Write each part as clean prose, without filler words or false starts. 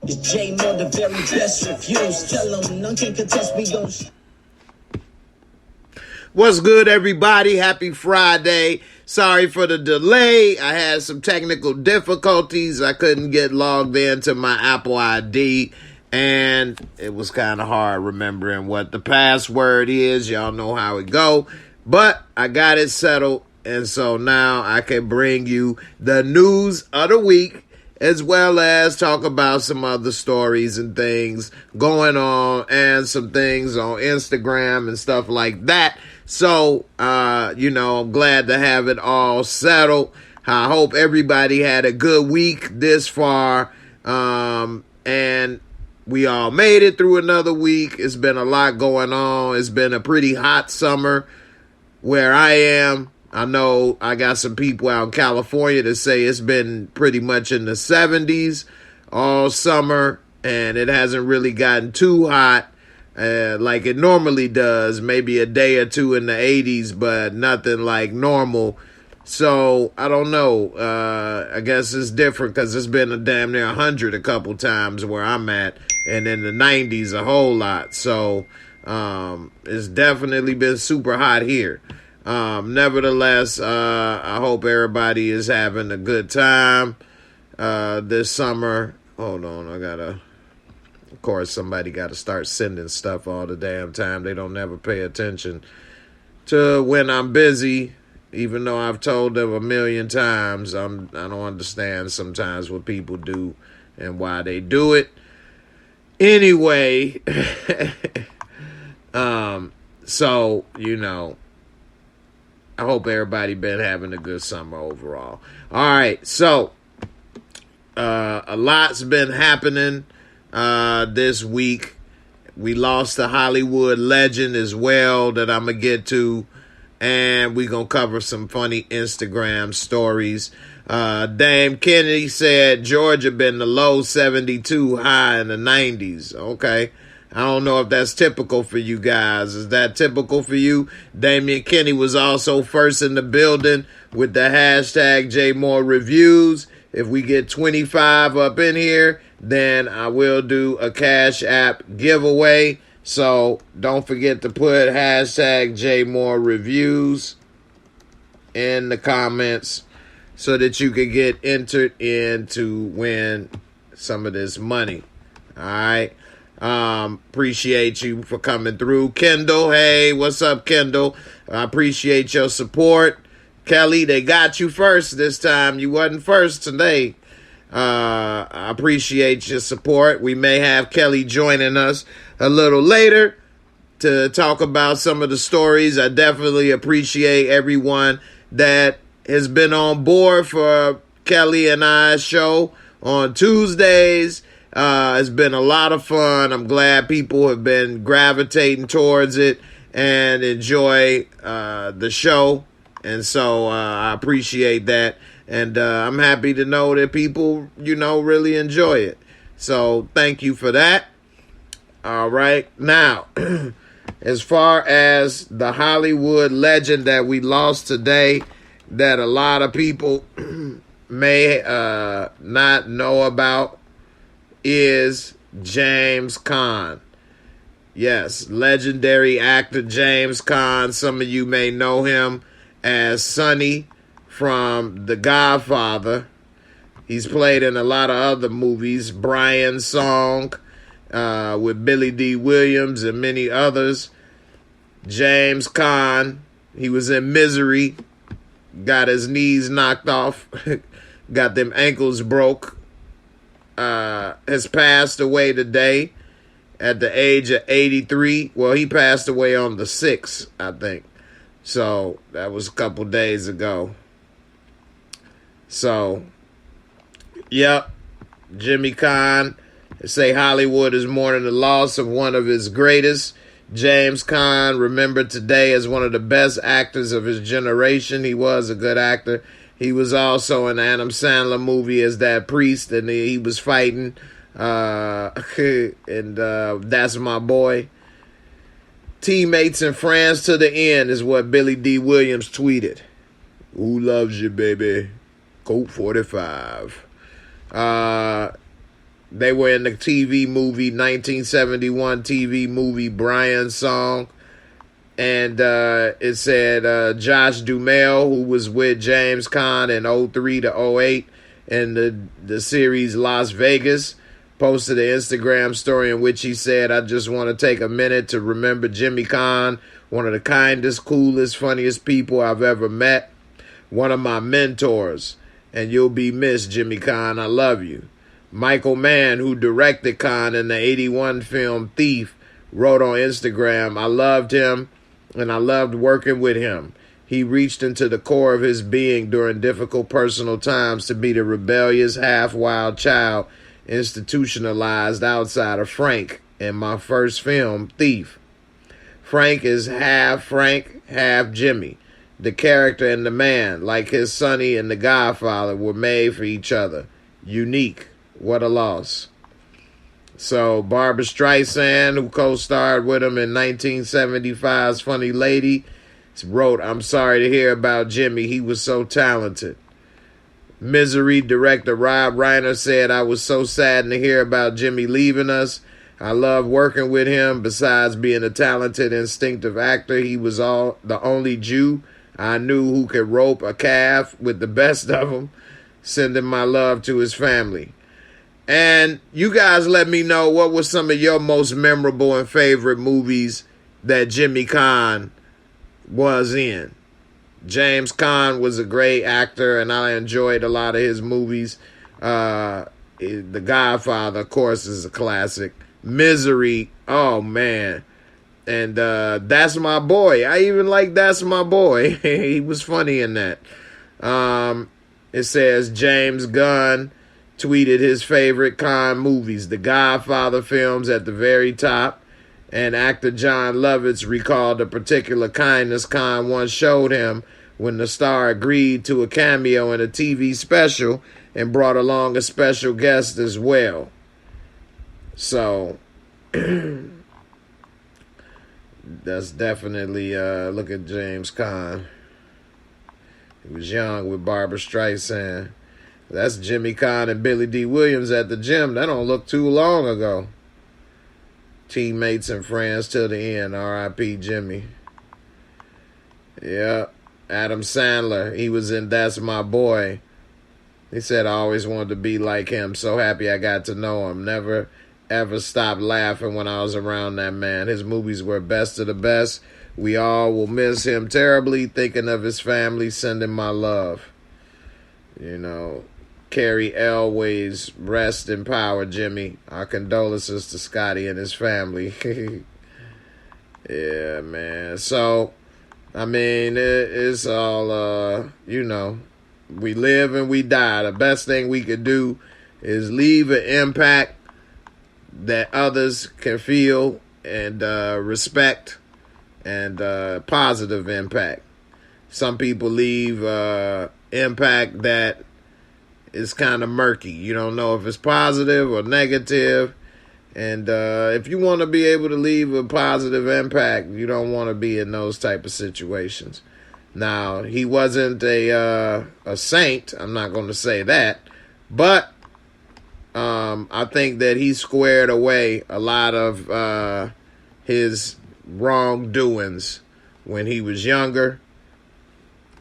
It's J Mo, the very best reviews. Tell them none can contest, we gon' What's good, everybody? Happy Friday. Sorry for the delay. I had some technical difficulties. I couldn't get logged into my Apple ID, and it was kind of hard remembering what the password is. Y'all know how it go. But I got it settled, and so now I can bring you the news of the week, as well as talk about some other stories and things going on and some things on Instagram and stuff like that. So, I'm glad to have it all settled. I hope everybody had a good week this far. And we all made it through another week. It's been a lot going on. It's been a pretty hot summer where I am. I know I got some people out in California that say it's been pretty much in the 70s all summer, and it hasn't really gotten too hot like it normally does. Maybe a day or two in the 80s, but nothing like normal. So I don't know. I guess it's different because it's been a damn near 100 a couple times where I'm at, and in the 90s a whole lot. So it's definitely been super hot here. Nevertheless, I hope everybody is having a good time this summer. Hold on, of course, somebody got to start sending stuff all the damn time. They don't never pay attention to when I'm busy, even though I've told them a million times. I don't understand sometimes what people do and why they do it. Anyway, so, I hope everybody been having a good summer overall. All right, so a lot's been happening this week. We lost a Hollywood legend as well that I'm going to get to, and we're going to cover some funny Instagram stories. Dame Kennedy said Georgia been the low 72, high in the 90s. Okay. I don't know if that's typical for you guys. Is that typical for you? Damian Kenny was also first in the building with the hashtag JMoreReviews. If we get 25 up in here, then I will do a Cash App giveaway. So don't forget to put hashtag JMoreReviews in the comments so that you can get entered in to win some of this money. All right. Appreciate you for coming through. Kendall, hey, what's up, Kendall? I appreciate your support. Kelly, they got you first this time. You wasn't first today. I appreciate your support. We may have Kelly joining us a little later to talk about some of the stories. I definitely appreciate everyone that has been on board for Kelly and I's show on Tuesdays. It's been a lot of fun. I'm glad people have been gravitating towards it and enjoy the show. And so I appreciate that. And I'm happy to know that people, really enjoy it. So thank you for that. All right. Now, as far as the Hollywood legend that we lost today, that a lot of people may not know about, is James Caan. Yes, legendary actor James Caan. Some of you may know him as Sonny from The Godfather. He's played in a lot of other movies. Brian's Song with Billy D. Williams and many others. James Caan, he was in Misery. Got his knees knocked off. Got them ankles broke. Has passed away today at the age of 83. Well, he passed away on the 6th, I think. So that was a couple days ago. So, yep, Jimmy Caan. Say Hollywood is mourning the loss of one of his greatest. James Caan, remembered today as one of the best actors of his generation. He was a good actor. He was also in the Adam Sandler movie as that priest, and he was fighting. And That's My Boy. Teammates and friends to the end is what Billy D. Williams tweeted. Who loves you, baby? Colt 45. They were in the TV movie, 1971 TV movie, Brian's Song. And it said Josh Duhamel, who was with James Caan in 03 to 08 in the series Las Vegas, posted an Instagram story in which he said, "I just want to take a minute to remember Jimmy Caan, one of the kindest, coolest, funniest people I've ever met, one of my mentors, and you'll be missed, Jimmy Caan. I love you." Michael Mann, who directed Caan in the 81 film Thief, wrote on Instagram, "I loved him and I loved working with him. He reached into the core of his being during difficult personal times to be the rebellious, half-wild child institutionalized outside of Frank in my first film, Thief. Frank is half Frank, half Jimmy. The character and the man, like his Sonny and The Godfather, were made for each other. Unique. What a loss." So Barbra Streisand, who co-starred with him in 1975's Funny Lady, wrote, "I'm sorry to hear about Jimmy. He was so talented." Misery director Rob Reiner said, "I was so saddened to hear about Jimmy leaving us. I loved working with him. Besides being a talented, instinctive actor, he was the only Jew I knew who could rope a calf with the best of them. Sending my love to his family." And you guys let me know what were some of your most memorable and favorite movies that Jimmy Caan was in. James Caan was a great actor, and I enjoyed a lot of his movies. The Godfather, of course, is a classic. Misery, oh man. And That's My Boy. I even like That's My Boy. He was funny in that. It says James Gunn tweeted his favorite Caan movies, the Godfather films at the very top, and actor John Lovitz recalled a particular kindness Caan once showed him when the star agreed to a cameo in a TV special and brought along a special guest as well. So, that's definitely, look at James Caan. He was young with Barbra Streisand. That's Jimmy Caan and Billy D. Williams at the gym. That don't look too long ago. Teammates and friends till the end. R.I.P. Jimmy. Yeah. Adam Sandler. He was in That's My Boy. He said, "I always wanted to be like him. So happy I got to know him. Never, ever stopped laughing when I was around that man. His movies were best of the best. We all will miss him terribly. Thinking of his family. Sending my love." You know, Carrie Elways, rest in power, Jimmy. Our condolences to Scotty and his family. Yeah, man. So, I mean, it's all, we live and we die. The best thing we could do is leave an impact that others can feel and respect, and positive impact. Some people leave impact that is kind of murky. You don't know if it's positive or negative. And if you want to be able to leave a positive impact, you don't want to be in those type of situations. Now, he wasn't a saint. I'm not going to say that. But I think that he squared away a lot of his wrongdoings when he was younger.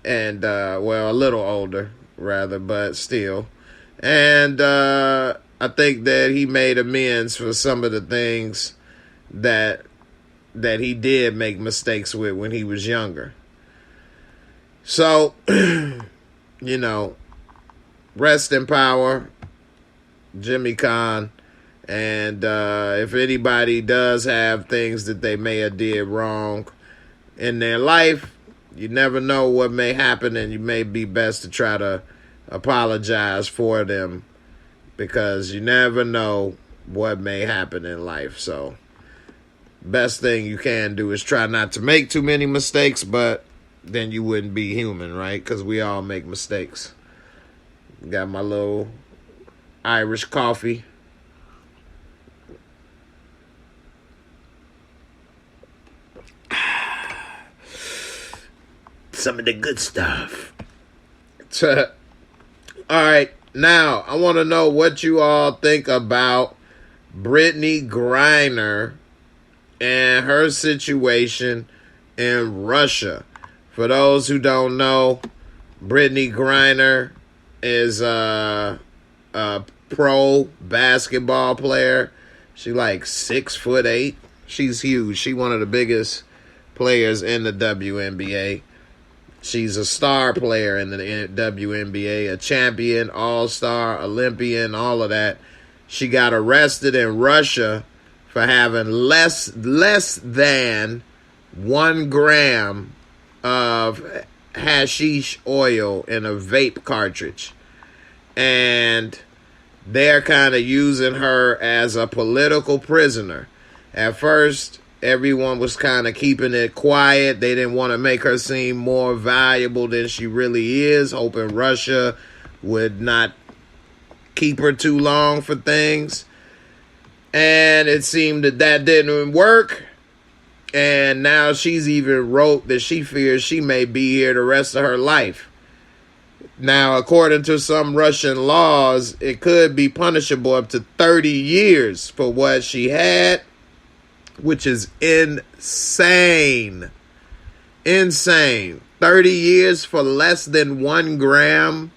And, a little older, rather, but still. And I think that he made amends for some of the things that he did make mistakes with when he was younger. So, rest in power, Jimmy Caan. And if anybody does have things that they may have did wrong in their life, you never know what may happen, and you may be best to try to apologize for them, because you never know what may happen in life. So, best thing you can do is try not to make too many mistakes, but then you wouldn't be human, right? Because we all make mistakes. Got my little Irish coffee. Some of the good stuff. All right. Now, I want to know what you all think about Brittany Griner and her situation in Russia. For those who don't know, Brittany Griner is a pro basketball player. She like 6'8". She's huge. She one of the biggest players in the WNBA. She's a star player in the WNBA, a champion, all-star, Olympian, all of that. She got arrested in Russia for having less than 1 gram of hashish oil in a vape cartridge. And they're kind of using her as a political prisoner. At first, everyone was kind of keeping it quiet. They didn't want to make her seem more valuable than she really is, hoping Russia would not keep her too long for things. And it seemed that didn't work. And now she's even wrote that she fears she may be here the rest of her life. Now, according to some Russian laws, it could be punishable up to 30 years for what she had, which is insane. Insane. 30 years for less than 1 gram.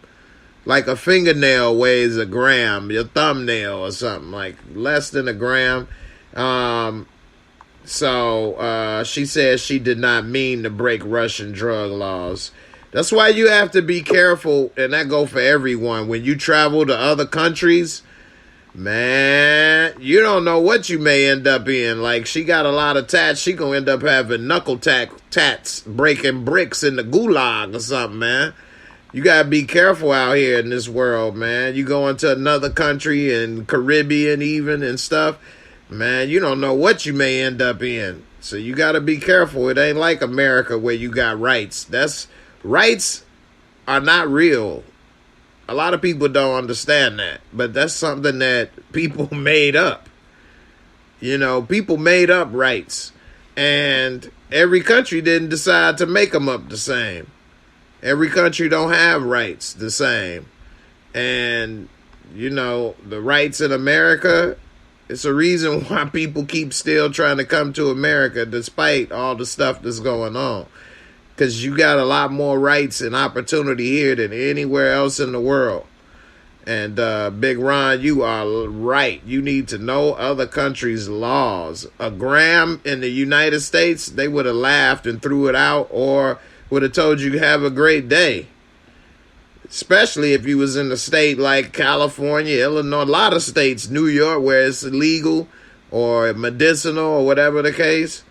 Like a fingernail weighs a gram. Your thumbnail or something. Like less than a gram. So she says she did not mean to break Russian drug laws. That's why you have to be careful, and that go for everyone. When you travel to other countries, man, you don't know what you may end up in. Like, she got a lot of tats. She gonna end up having knuckle tats, breaking bricks in the gulag or something, man. You gotta be careful out here in this world, man. You go into another country and Caribbean even and stuff, man, you don't know what you may end up in. So you gotta be careful. It ain't like America where you got rights. Rights are not real. A lot of people don't understand that, but that's something that people made up. You know, people made up rights, and every country didn't decide to make them up the same. Every country don't have rights the same. And, you know, the rights in America, it's a reason why people keep still trying to come to America despite all the stuff that's going on. Because you got a lot more rights and opportunity here than anywhere else in the world. And Big Ron, you are right. You need to know other countries' laws. A gram in the United States, they would have laughed and threw it out or would have told you have a great day. Especially if you was in a state like California, Illinois, a lot of states, New York, where it's illegal or medicinal or whatever the case.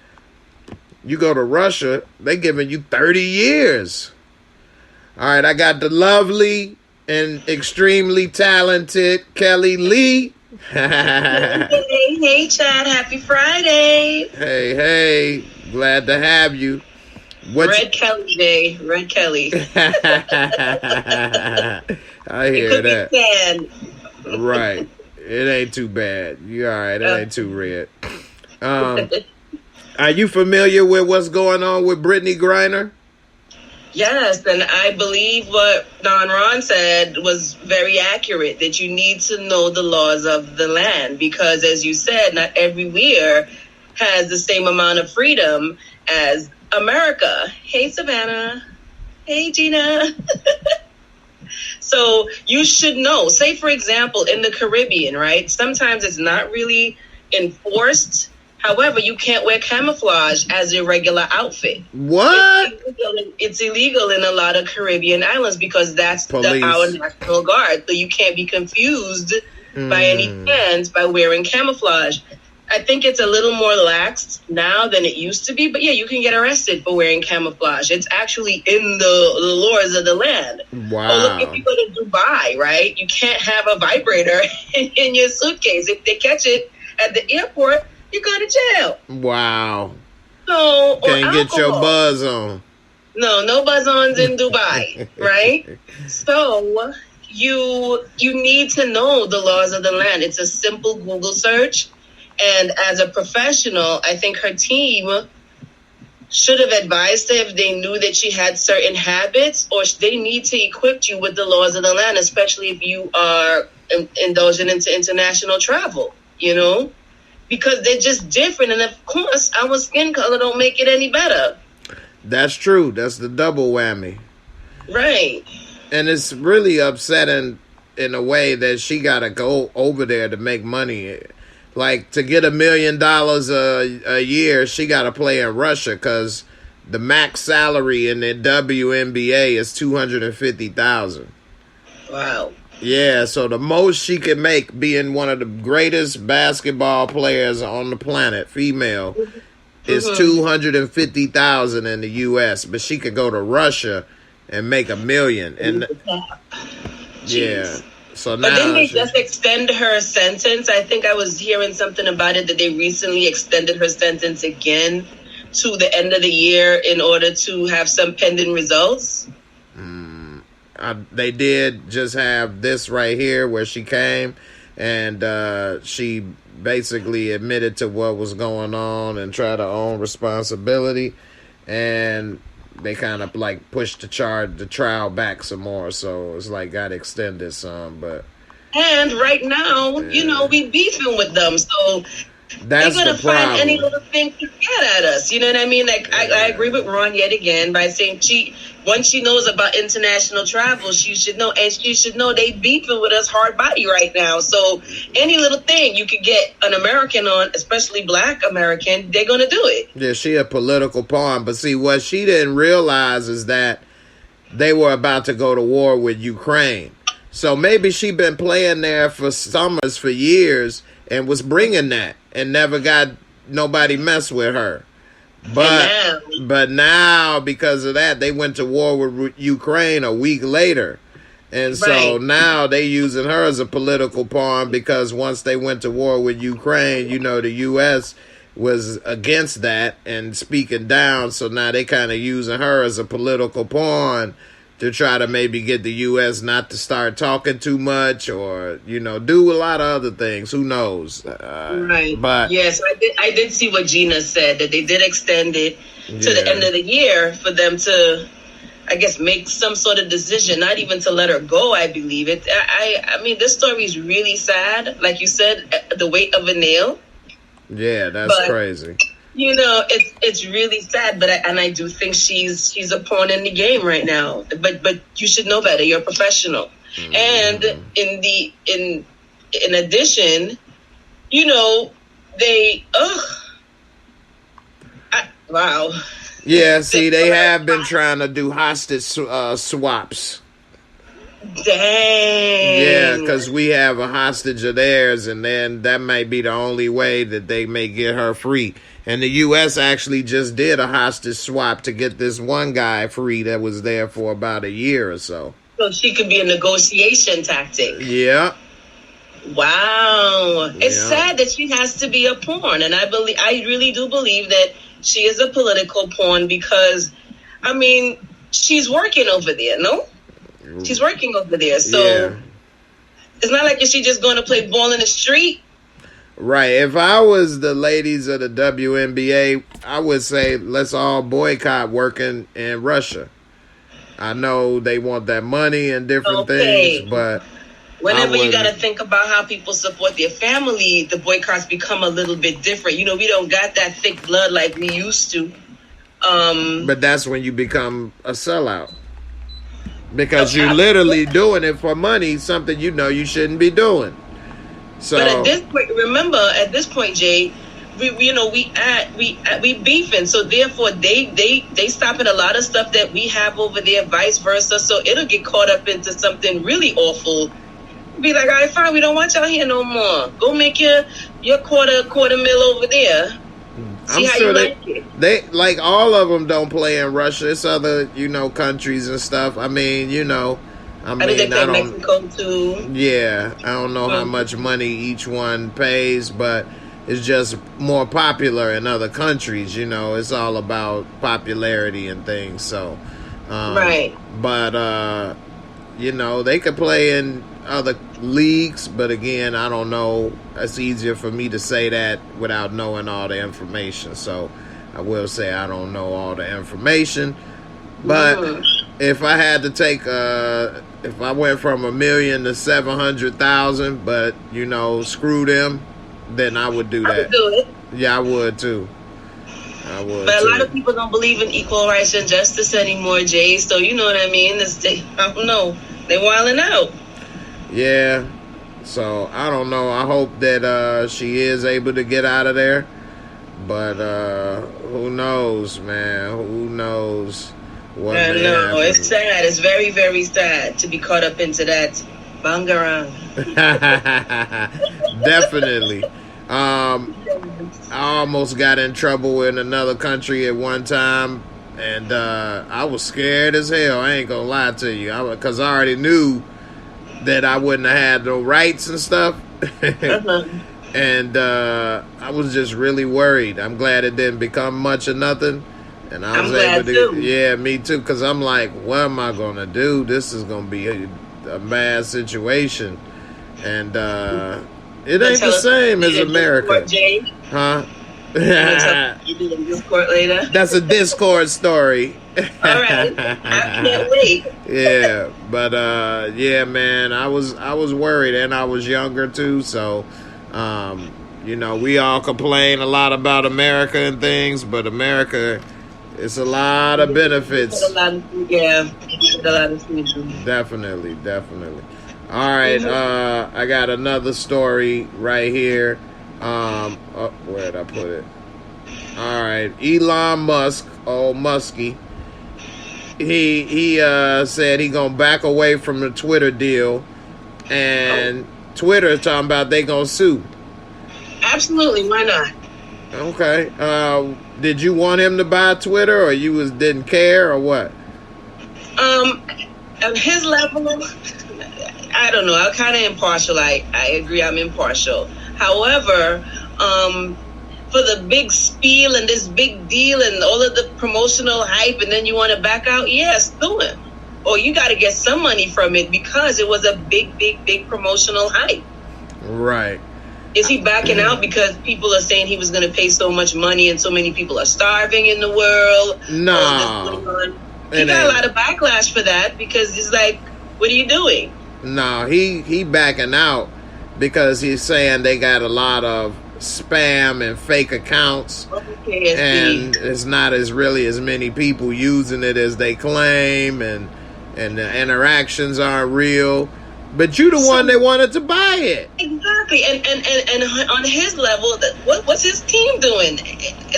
You go to Russia, they giving you 30 years. All right, I got the lovely and extremely talented Kelly Lee. Hey, Chad. Happy Friday. Hey. Glad to have you. Red Kelly Day. Red Kelly. I hear that. Be Right. It ain't too bad. You all right. It ain't too red. Are you familiar with what's going on with Brittany Griner? Yes, and I believe what Don Ron said was very accurate, that you need to know the laws of the land because, as you said, not everywhere has the same amount of freedom as America. Hey, Savannah. Hey, Gina. So you should know. Say, for example, in the Caribbean, right? Sometimes it's not really enforced. However, you can't wear camouflage as a regular outfit. What? It's illegal in a lot of Caribbean islands because that's our National Guard. So you can't be confused by any chance by wearing camouflage. I think it's a little more lax now than it used to be. But yeah, you can get arrested for wearing camouflage. It's actually in the laws of the land. Wow. Oh, look, if you go to Dubai, right, you can't have a vibrator in your suitcase. If they catch it at the airport, you go to jail. Wow. So, can't get your buzz on. No buzz-ons in Dubai, right? So you need to know the laws of the land. It's a simple Google search. And as a professional, I think her team should have advised her if they knew that she had certain habits, or they need to equip you with the laws of the land, especially if you are indulging into international travel, you know, because they're just different. And of course, our skin color don't make it any better. That's true. That's the double whammy. Right. And it's really upsetting in a way that she got to go over there to make money. Like, to get $1 million a year, she got to play in Russia because the max salary in the WNBA is $250,000. Wow. Yeah, so the most she can make being one of the greatest basketball players on the planet, female, is $250,000 in the U.S. But she could go to Russia and make $1 million. And yeah. So now, but didn't they just extend her sentence? I think I was hearing something about it, that they recently extended her sentence again to the end of the year in order to have some pending results. They did just have this right here where she came and she basically admitted to what was going on and tried to own responsibility, and they kind of like pushed the trial back some more, so it's like got extended some. But and right now, you know, we beefing with them, so that's they're gonna find any little thing to get at us. You know what I mean? Like I agree with Ron yet again by saying once she knows about international travel, she should know, and she should know they beefing with us hard body right now. So any little thing you could get an American on, especially Black American, they're gonna do it. Yeah, she a political pawn. But see, what she didn't realize is that they were about to go to war with Ukraine. So maybe she been playing there for summers, for years, and was bringing that, and never got nobody mess with her. But now, because of that, they went to war with Ukraine a week later. And so now they using her as a political pawn, because once they went to war with Ukraine, you know, the U.S. was against that and speaking down. So now they kind of using her as a political pawn to try to maybe get the U.S. not to start talking too much, or, you know, do a lot of other things. Who knows? Right. But yes, I did see what Gina said, that they did extend it to the end of the year for them to, I guess, make some sort of decision, not even to let her go, I believe it. I mean, this story is really sad. Like you said, the weight of a nail. Yeah, that's crazy. You know, it's really sad, but I do think she's a pawn in the game right now. But you should know better. You're a professional. And in addition, you know, wow. Yeah, see, they have been trying to do hostage swaps. Dang. Yeah, because we have a hostage of theirs, and then that might be the only way that they may get her free. And the U.S. actually just did a hostage swap to get this one guy free that was there for about a year or so. So she could be a negotiation tactic. Yeah. Wow. It's sad that she has to be a pawn. And I really do believe that she is a political pawn, because, I mean, she's working over there, no? She's working over there. So it's not like she's just going to play ball in the street. Right. If I was the ladies of the WNBA, I would say let's all boycott working in Russia. I know they want that money and different things, but whenever you got to think about how people support their family, the boycotts become a little bit different. You know, we don't got that thick blood like we used to. But that's when you become a sellout. Because you're literally doing it for money, something you know you shouldn't be doing. So, but at this point, Jay, we beefing. So therefore, they stopping a lot of stuff that we have over there, vice versa. So it'll get caught up into something really awful. Be like, all right, fine, we don't want y'all here no more. Go make your quarter mil over there. See, I'm how sure they like all of them don't play in Russia. It's other, you know, countries and stuff. I mean, you know, I think they play Mexico too. Yeah, I don't know how much money each one pays, but it's just more popular in other countries. You know, it's all about popularity and things. So, right. But you know, they could play in other leagues, but again, I don't know. It's easier for me to say that without knowing all the information. So I will say I don't know all the information, but if I had to take, if I went from 1 million to 700,000, but you know, screw them, then I would do that. I would do it. Yeah, I would too. I would. But too. a lot of people don't believe in equal rights and justice anymore, Jay. So you know what I mean? I don't know. They're wilding out. Yeah. So I don't know. I hope that she is able to get out of there. But who knows, man? Who knows what I may know. happen. It's sad. It's very, very sad to be caught up into that bangarang. Definitely. I almost got in trouble in another country at one time, and I was scared as hell. I ain't gonna lie to you, because I already knew that I wouldn't have had no rights and stuff. And I was just really worried. I'm glad it didn't become much of nothing. And I was able to, too. Yeah, me too. Because I'm like, what am I going to do? This is going to be a bad situation. And it ain't the same as America. Discord, huh? You do a Discord later? That's a Discord story. All right. I can't wait. Yeah, but yeah, man, I was worried, and I was younger too, so you know, we all complain a lot about America and things, but America, it's a lot of benefits. Yeah, a lot of food. Definitely. All right, I got another story right here. Where'd I put it? All right, Elon Musk, old Muskie. He said he gonna back away from the Twitter deal, and Twitter is talking about they gonna sue. Absolutely, why not? Okay. Did you want him to buy Twitter, or you didn't care, or what? At his level, I don't know. I'm kind of impartial. I agree. I'm impartial. However, for the big spiel and this big deal and all of the promotional hype, and then you want to back out, yes, do it. Or you got to get some money from it because it was a big promotional hype. Right. Is he backing out because people are saying he was going to pay so much money and so many people are starving in the world? No. He got a lot of backlash for that because it's like, what are you doing? No, he backing out because he's saying they got a lot of spam and fake accounts, and it's not really as many people using it as they claim, and the interactions aren't real. But you the one that wanted to buy it. Exactly, and on his level, what's his team doing?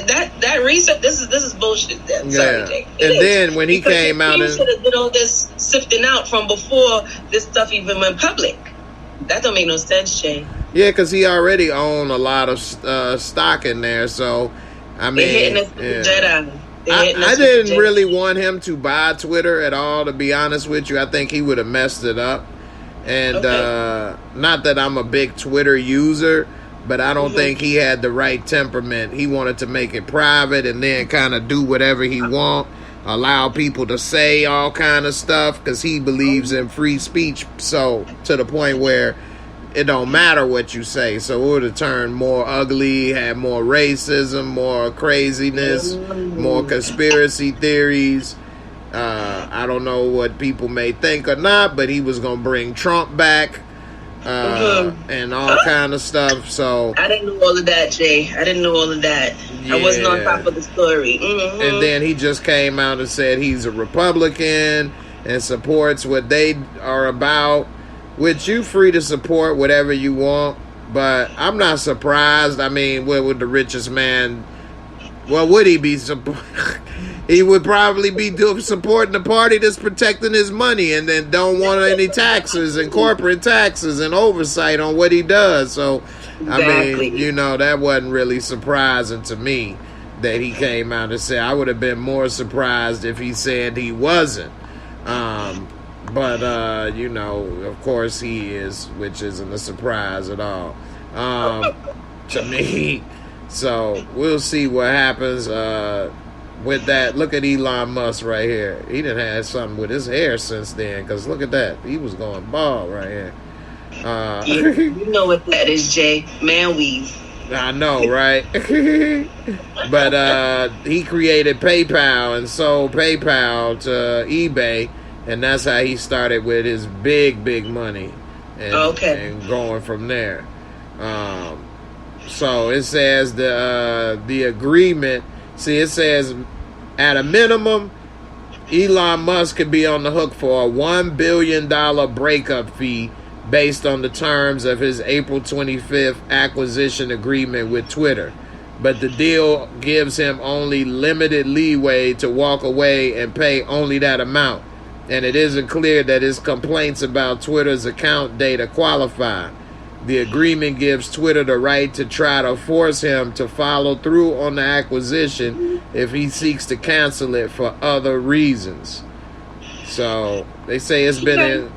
That research, this is bullshit. Sorry, Jake. And then when he came out, and should have did all this sifting out from before this stuff even went public. That don't make no sense, Jay. Yeah, because he already owned a lot of stock in there, so I mean, I didn't really want him to buy Twitter at all, to be honest with you. I think he would have messed it up. And not that I'm a big Twitter user, but I don't think he had the right temperament. He wanted to make it private and then kind of do whatever he want, allow people to say all kind of stuff, because he believes in free speech. So to the point where it don't matter what you say. So it would have turned more ugly, had more racism, more craziness, more conspiracy theories. I don't know what people may think or not, but he was going to bring Trump back and all kind of stuff. So I didn't know all of that, Jay. I didn't know all of that. Yeah. I wasn't on top of the story. And then he just came out and said he's a Republican and supports what they are about, which you free to support whatever you want. But I'm not surprised. I mean, what would the richest man... Well, would he be... He would probably be supporting the party that's protecting his money and then don't want any taxes and corporate taxes and oversight on what he does. So, I mean, you know, that wasn't really surprising to me that he came out and said. I would have been more surprised if he said he wasn't. But, you know, of course he is, which isn't a surprise at all to me. So, we'll see what happens with that. Look at Elon Musk right here. He done had something with his hair since then, because look at that. He was going bald right here. You know what that is, Jay. Man weave. I know, right? But he created PayPal and sold PayPal to eBay, and that's how he started with his big money. And, and going from there. So it says the agreement. See, it says at a minimum, Elon Musk could be on the hook for a $1 billion breakup fee based on the terms of his April 25th acquisition agreement with Twitter. But the deal gives him only limited leeway to walk away and pay only that amount. And it isn't clear that his complaints about Twitter's account data qualify. The agreement gives Twitter the right to try to force him to follow through on the acquisition if he seeks to cancel it for other reasons. So they say it's been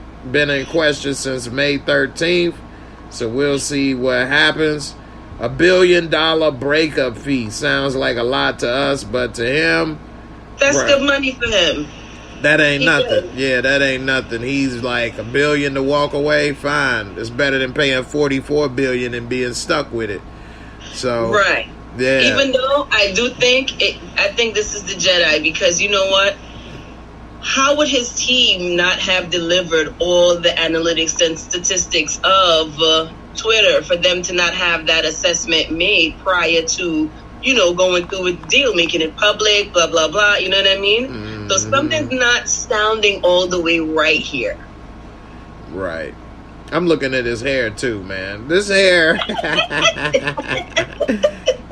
in question since May 13th. So we'll see what happens. $1 billion breakup fee sounds like a lot to us, but to him, that's good money for him. That ain't nothing. Yeah, that ain't nothing. He's like $1 billion to walk away. Fine, it's better than paying $44 billion and being stuck with it. So right, yeah. Even though I do think I think this is the Jedi, because you know what? How would his team not have delivered all the analytics and statistics of Twitter for them to not have that assessment made prior to, going through with the deal, making it public, blah, blah, blah. You know what I mean? Mm-hmm. So something's not sounding all the way right here. Right. I'm looking at his hair too, man. This hair.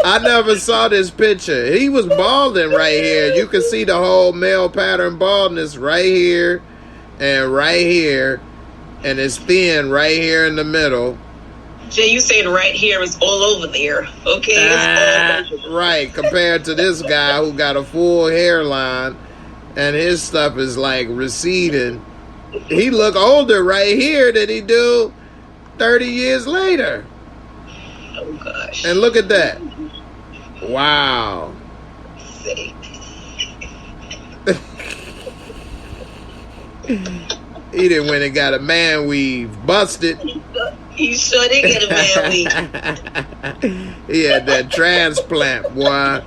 I never saw this picture. He was balding right here. You can see the whole male pattern baldness right here and right here. And it's thin right here in the middle. Jay, you saying right here is all over there, okay? Right, compared to this guy who got a full hairline and his stuff is like receding. He look older right here than he do 30 years later. Oh, gosh. And look at that. Wow. He done went and got a man weave. Busted. He sure did get a man weave. He had that transplant, boy.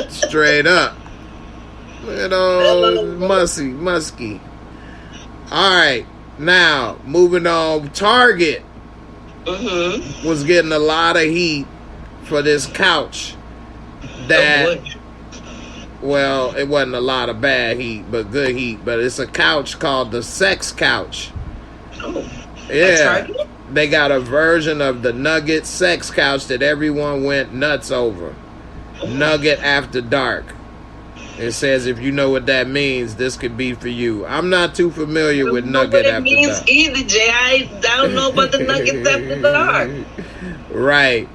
Straight up. Look at old Muskie. Alright. Now, moving on. Target was getting a lot of heat for this couch that... Well, it wasn't a lot of bad heat, but good heat. But it's a couch called the Sex Couch. Oh, yeah. They got a version of the Nugget Sex Couch that everyone went nuts over. Nugget After Dark. It says if you know what that means, this could be for you. I'm not too familiar with Nugget After Dark. It means either, Jay. I don't know about the Nuggets After Dark. Right.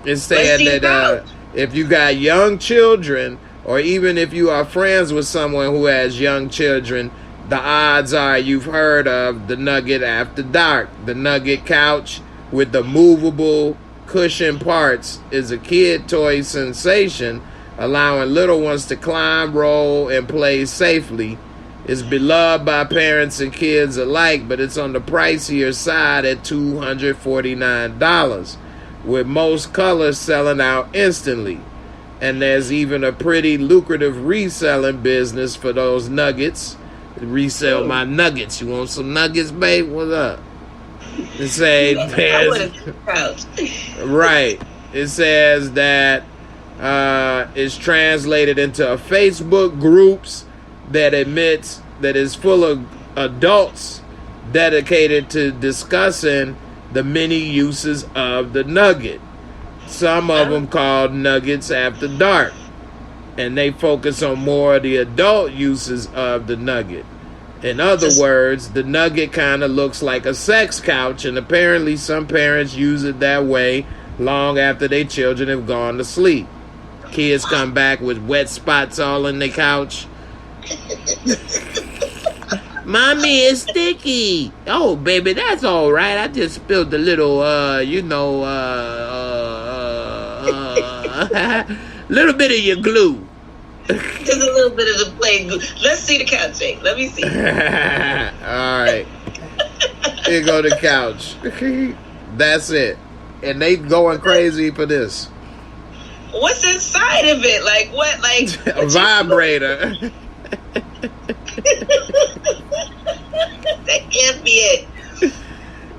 It's saying that if you got young children, or even if you are friends with someone who has young children, the odds are you've heard of the Nugget After Dark. The Nugget couch with the movable cushion parts is a kid toy sensation, allowing little ones to climb, roll, and play safely. It's beloved by parents and kids alike, but it's on the pricier side at $249, with most colors selling out instantly. And there's even a pretty lucrative reselling business for those nuggets. Resell my nuggets. You want some nuggets, babe? What's up? It says right. It says that it's translated into a Facebook groups that admits that is full of adults dedicated to discussing the many uses of the nugget. Some of them called Nuggets After Dark. And they focus on more of the adult uses of the nugget. In other words, the nugget kind of looks like a sex couch, and apparently some parents use it that way long after their children have gone to sleep. Kids come back with wet spots all in their couch. Mommy, it's sticky. Oh, baby, that's all right. I just spilled a little, little bit of your glue. Just a little bit of the plain glue. Let's see the couch, Jake. Let me see. All right. Here go the couch. That's it. and they going crazy for this. What's inside of it? Like what? Like A vibrator. That can't be it.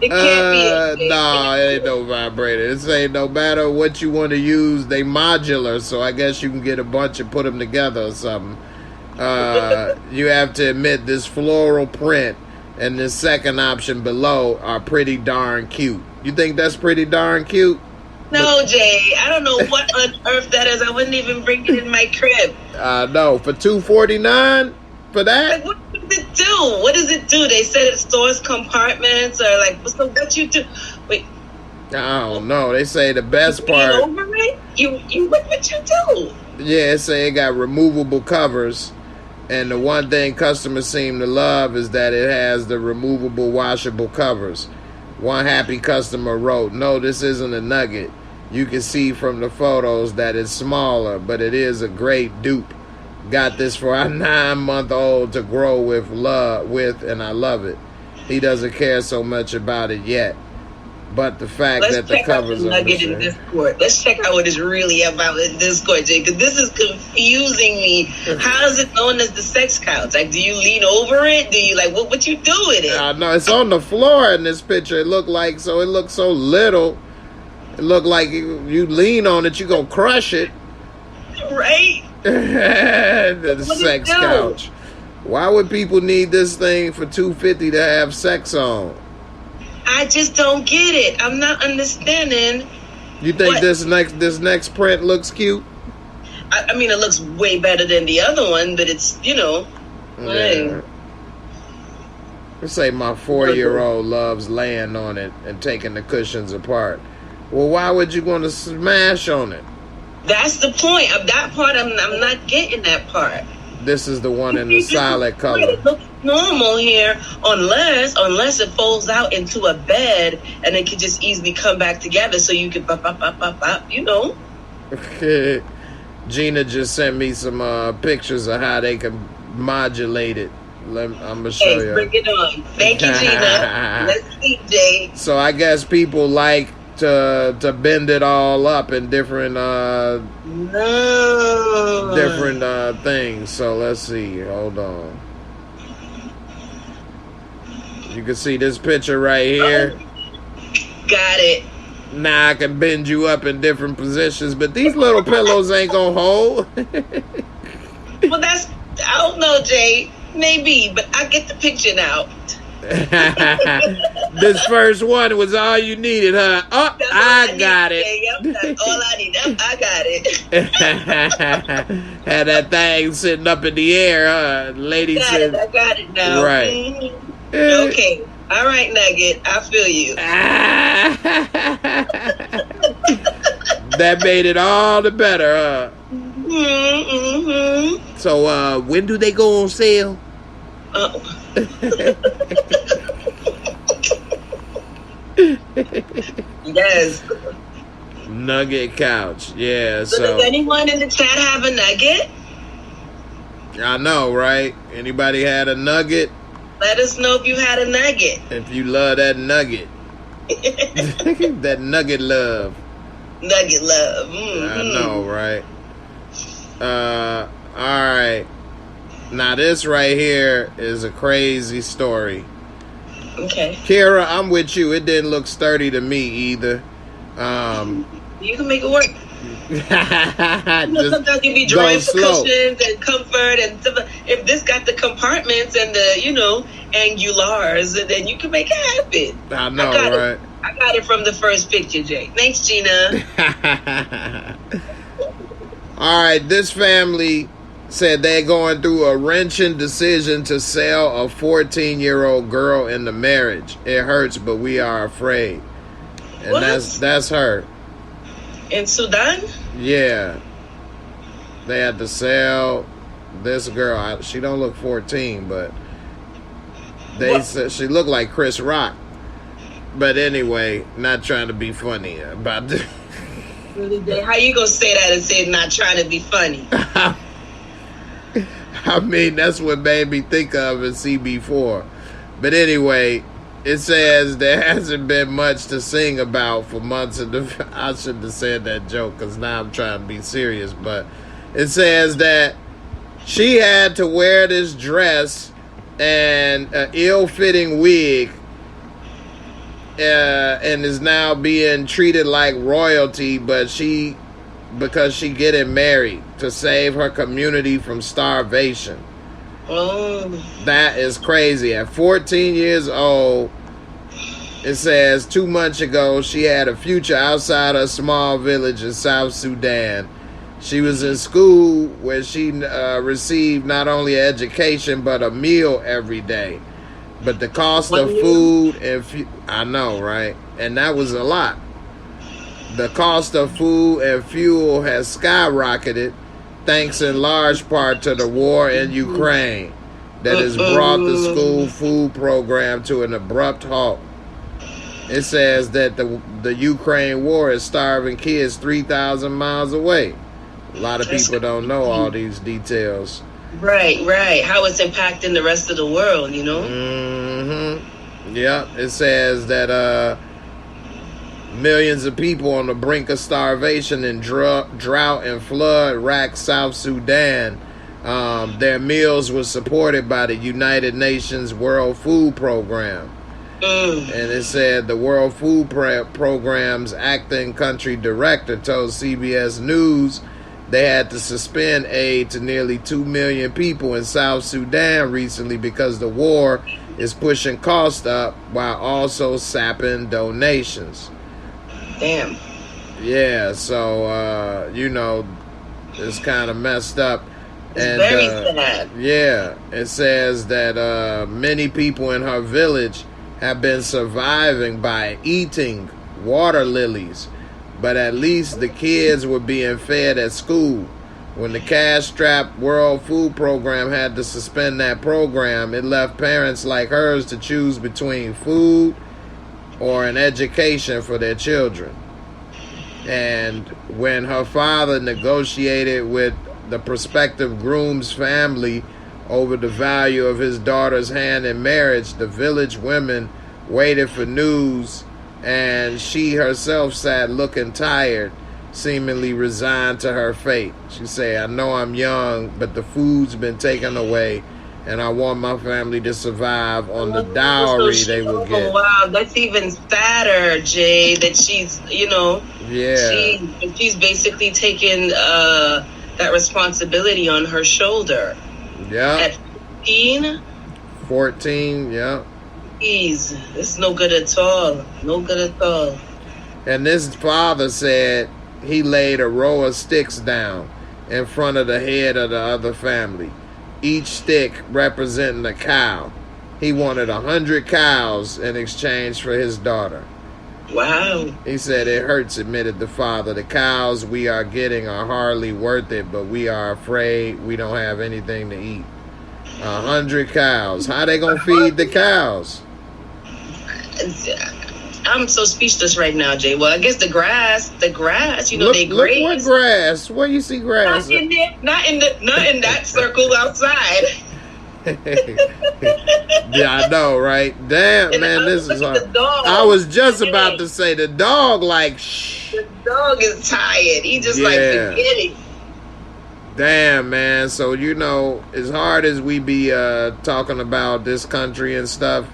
It can't be it. No, it ain't no vibrator. It say no matter what you want to use, they modular. So I guess you can get a bunch and put them together or something. You have to admit this floral print and this second option below are pretty darn cute. You think that's pretty darn cute? No, Jay. I don't know what on earth that is. I wouldn't even bring it in my crib. No, for $249 for that. Like, what does it do? What does it do? They said it stores compartments, or like, so what you do? Wait, I don't know. They say the best part. Over it? You what you do? Yeah, it say it got removable covers. And the one thing customers seem to love is that it has the removable washable covers. One happy customer wrote, "No, this isn't a nugget. You can see from the photos that it's smaller, but it is a great dupe. Got this for our 9-month-old to grow with, and I love it. He doesn't care so much about it yet. But the fact that the covers are nugget in Discord. Let's check out what it's really about in Discord, Jay, because this is confusing me. How is it known as the sex couch? Like, do you lean over it? Do you like what you do with it? No, it's on the floor in this picture. It looks so little. It look like you lean on it, you gonna crush it. Right? The sex couch. Why would people need this thing for $250 to have sex on? I just don't get it. I'm not understanding. You think this next print looks cute? I mean, it looks way better than the other one, but it's, Yeah. Let's say my 4-year-old loves laying on it and taking the cushions apart. Well, why would you want to smash on it? That's the point. Of that part, I'm not getting that part. This is the one in the solid color. It looks normal here, unless it folds out into a bed and it can just easily come back together, so you can pop, you know. Gina just sent me some pictures of how they can modulate it. I'm gonna show you. Bring it on. Thank you, Gina. Let's see, Jay. So I guess people like to bend it all up in different things. So let's see. Hold on. You can see this picture right here. Got it. Now I can bend you up in different positions, but these little pillows ain't gonna hold. Well, I don't know, Jay. Maybe, but I get the picture now. This first one was all you needed, huh? Oh, I got it. Yep, that's all I need. Yep, I got it. Had that thing sitting up in the air, huh? Lady said, I got it now. Right. Mm-hmm. Okay. All right, Nugget. I feel you. That made it all the better, huh? Mm-hmm. So, when do they go on sale? Yes. Nugget couch. Yeah, so does anyone in the chat have a nugget? I know, right? Anybody had a nugget? Let us know if you had a nugget. If you love that nugget. That nugget love. Nugget love. Mm-hmm. I know, right? Alright. Now this right here is a crazy story. Okay. Kara, I'm with you. It didn't look sturdy to me either. You can make it work. Sometimes you be drawing for cushions and comfort and stuff. If this got the compartments and the, angulars, then you can make it happen. I know, right? I got it from the first picture, Jay. Thanks, Gina. All right, this family said they're going through a wrenching decision to sell a 14-year-old girl into marriage. It hurts, but we are afraid. And that's her. In Sudan? Yeah. They had to sell this girl. She don't look 14, but they said she looked like Chris Rock. But anyway, not trying to be funny about this. How you gonna say that and say not trying to be funny? I mean, that's what made me think of in CB4. But anyway, It says there hasn't been much to sing about for months. I shouldn't have said that joke because now I'm trying to be serious. But it says that she had to wear this dress and an ill-fitting wig and is now being treated like royalty, because she getting married to save her community from starvation. Oh. That is crazy. At 14 years old, it says 2 months ago, she had a future outside her small village in South Sudan. She was in school where she received not only education, but a meal every day. But the cost of food and I know, right? And that was a lot. The cost of food and fuel has skyrocketed, thanks in large part to the war in Ukraine that has brought the school food program to an abrupt halt. It says that the Ukraine war is starving kids 3,000 miles away. A lot of people don't know all these details. Right. How it's impacting the rest of the world, you know? Mm-hmm. Yep. It says that millions of people on the brink of starvation and drought and flood racked South Sudan. Their meals were supported by the United Nations World Food Program. And it said the World Food Program's acting country director told CBS News they had to suspend aid to nearly 2 million people in South Sudan recently because the war is pushing costs up while also sapping donations. Damn. Yeah, so, it's kind of messed up. It's very sad. Yeah, it says that many people in her village have been surviving by eating water lilies, but at least the kids were being fed at school. When the cash-strapped World Food Program had to suspend that program, it left parents like hers to choose between food or an education for their children. And when her father negotiated with the prospective groom's family over the value of his daughter's hand in marriage, the village women waited for news, and she herself sat looking tired, seemingly resigned to her fate. She said, "I know I'm young, but the food's been taken away, and I want my family to survive on the dowry they will get." Wow, that's even sadder, Jay, that she's, Yeah. she's basically taken that responsibility on her shoulder. Yeah. At 15? 14, yeah. Jeez, this is no good at all. No good at all. And this father said he laid a row of sticks down in front of the head of the other family, each stick representing a cow. He wanted 100 cows in exchange for his daughter. Wow. He said, "It hurts," admitted the father. "The cows we are getting are hardly worth it, but we are afraid we don't have anything to eat." 100 cows. How they gonna feed the cows? I'm so speechless right now, Jay. Well, I guess the grass, they graze. Look what grass. Where you see grass? Not in that circle outside. Yeah, I know, right? Damn, and man, this is hard. I was just about to say the dog, shh. The dog is tired. He just forget it. Damn, man. So, as hard as we be talking about this country and stuff.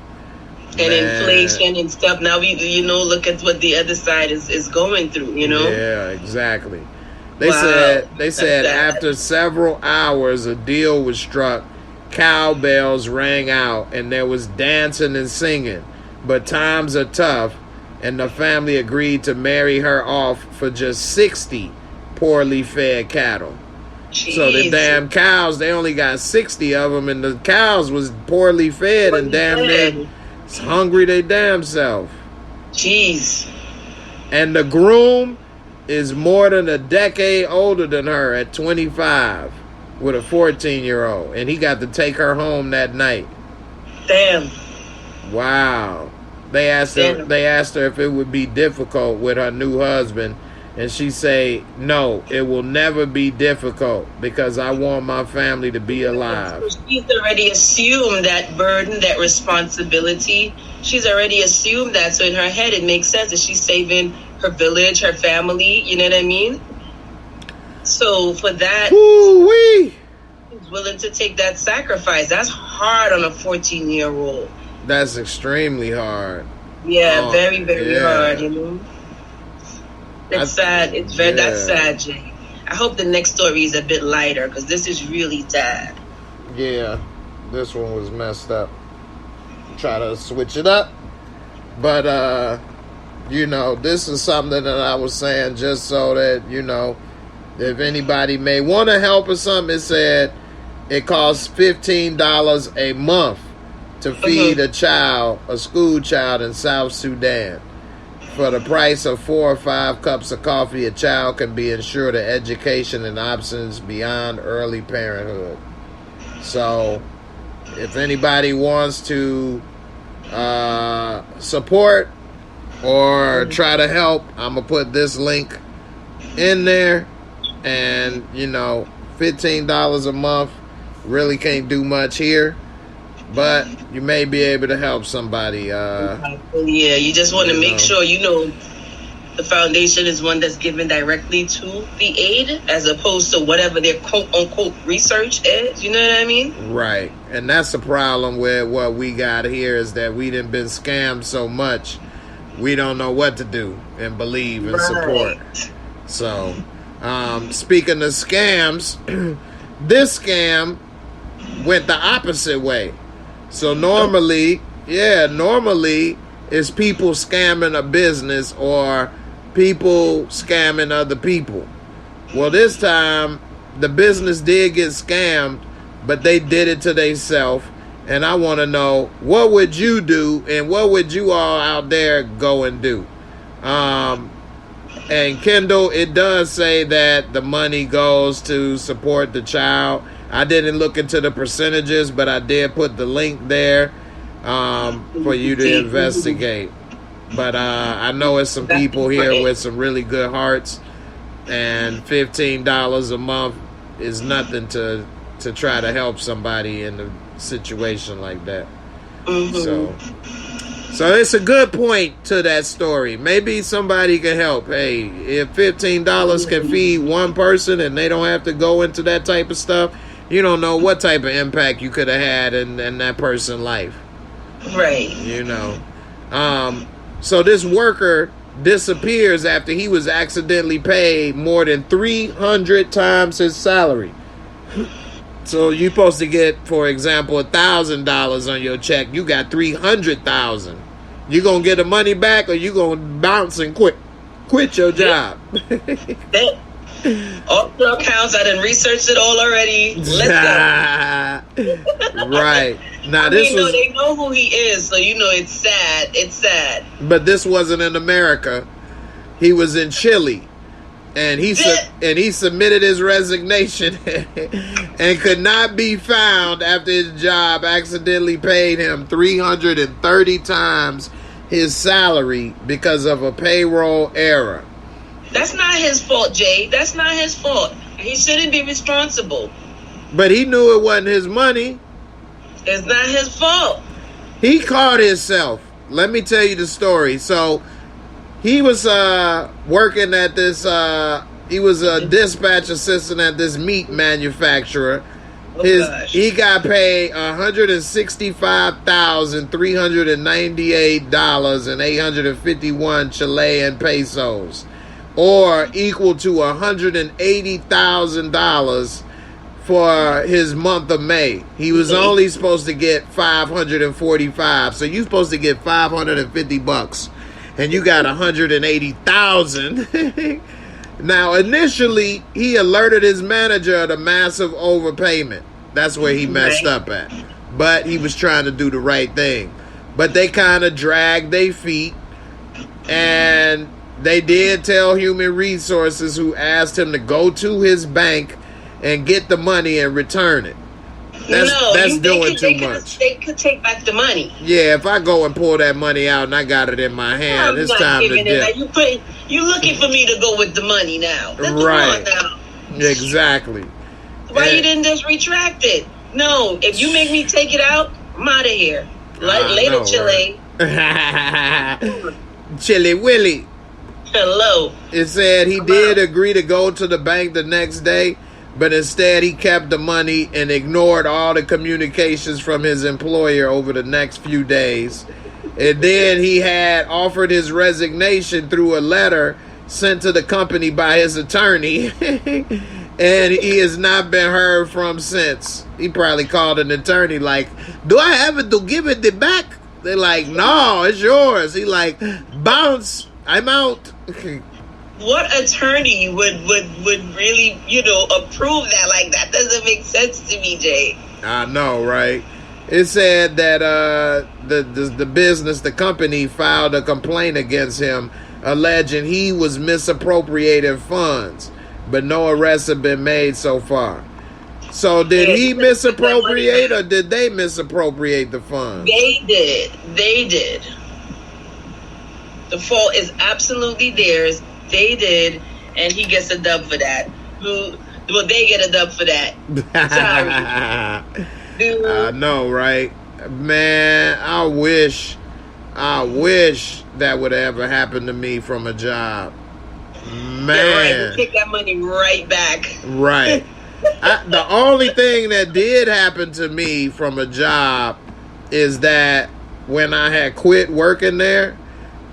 And inflation and stuff. Now we, look at what the other side is going through, Yeah, exactly. They said after several hours, a deal was struck. Cowbells rang out and there was dancing and singing, but times are tough, and the family agreed to marry her off for just 60 poorly fed cattle. Jeez. So the damn cows, they only got 60 of them, and the cows was poorly fed and damn near hungry they damn self. Jeez. And the groom is more than a decade older than her at 25. With a 14-year-old, and he got to take her home that night. Damn. Wow. They asked her if it would be difficult with her new husband And she say, no, it will never be difficult because I want my family to be alive. So she's already assumed that burden, that responsibility. She's already assumed that. So in her head, it makes sense that she's saving her village, her family. You know what I mean? So for that, Woo-wee. she's willing to take that sacrifice. That's hard on a 14-year-old. That's extremely hard. Yeah, very, very hard, you know? It's sad. It's very, yeah. That's sad, Jay. I hope the next story is a bit lighter because this is really sad. Yeah, this one was messed up. Try to switch it up. But, you know, this is something that I was saying just so that, you know, if anybody may want to help or something, it said it costs $15 a month to feed a child, a school child in South Sudan. For the price of 4 or 5 cups of coffee, a child can be ensured an education and options beyond early parenthood. So, if anybody wants to support or try to help, I'm going to put this link in there. And, you know, $15 a month really can't do much here. But you may be able to help somebody. Yeah, you just want to make sure, you know, the foundation is one that's given directly to the aid as opposed to whatever their quote-unquote research is. You know what I mean? Right. And that's the problem with what we got here is that we done been scammed so much, we don't know what to do and believe and support. So, speaking of scams, this scam went the opposite way. So normally it's people scamming a business or people scamming other people. Well, this time the business did get scammed, but they did it to themselves. And I want to know, what would you do and what would you all out there go and do? And Kendall, it does say that the money goes to support the child. I didn't look into the percentages, but I did put the link there for you to investigate. But I know it's some people here with some really good hearts, and $15 a month is nothing to try to help somebody in a situation like that. So it's a good point to that story. Maybe somebody can help. Hey, if $15 can feed one person and they don't have to go into that type of stuff, you don't know what type of impact you could have had in that person's life. Right. You know. So this worker disappears after he was accidentally paid more than 300 times his salary. So you're supposed to get, for example, $1,000 on your check. You got $300,000. You gonna get the money back, or you gonna bounce and quit your job? All the accounts, I done researched it all already. Let's go. Right. Now they know who he is, so you know it's sad. It's sad. But this wasn't in America. He was in Chile. And he submitted his resignation and could not be found after his job accidentally paid him 330 times his salary because of a payroll error. That's not his fault, Jay. That's not his fault. He shouldn't be responsible. But he knew it wasn't his money. It's not his fault. He caught himself. Let me tell you the story. So he was working at this, he was a dispatch assistant at this meat manufacturer. He got paid $165,398.851 Chilean pesos, or equal to $180,000 for his month of May. He was only supposed to get 545. So you're supposed to get $550. And you got 180,000. Now, initially, he alerted his manager of the massive overpayment. That's where he messed up at. But he was trying to do the right thing. But they kind of dragged their feet. And they did tell Human Resources, who asked him to go to his bank and get the money and return it. That's doing too much. They could take back the money. Yeah, if I go and pull that money out and I got it in my hand, it's time to dip. You looking for me to go with the money now? Come on now. Exactly. Why you didn't just retract it? No, if you make me take it out, I'm out of here. Later, Chile. Right? Chili Willy. Hello. It said he did agree to go to the bank the next day, but instead he kept the money and ignored all the communications from his employer over the next few days. And then he had offered his resignation through a letter sent to the company by his attorney. And he has not been heard from since. He probably called an attorney like, do I have to give it back? They're like, no, it's yours. He like, bounce, I'm out. What attorney would really, approve that? Like, that doesn't make sense to me, Jay. I know, right? It said that the business, the company, filed a complaint against him, alleging he was misappropriating funds, but no arrests have been made so far. So did he misappropriate, or did they misappropriate the funds? They did. The fault is absolutely theirs. They did, and he gets a dub for that. Well, they get a dub for that. Sorry. I know, right? Man, I wish that would ever happen to me from a job. Man. Yeah, right. Take that money right back. Right. The only thing that did happen to me from a job is that when I had quit working there,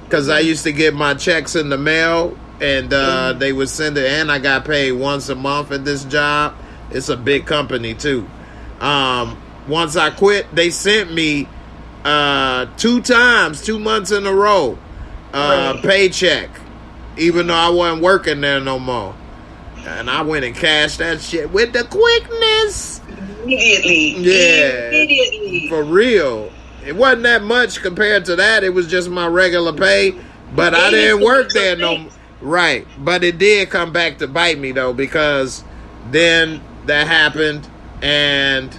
because I used to get my checks in the mail, and they would send it, and I got paid once a month at this job. It's a big company too. Once I quit, they sent me 2 times, 2 months in a row, paycheck, even though I wasn't working there no more. And I went and cashed that shit with the quickness. Immediately. Yeah. Immediately. For real. It wasn't that much compared to that. It was just my regular pay. But I didn't work there no more. Right. But it did come back to bite me, though, because then that happened, and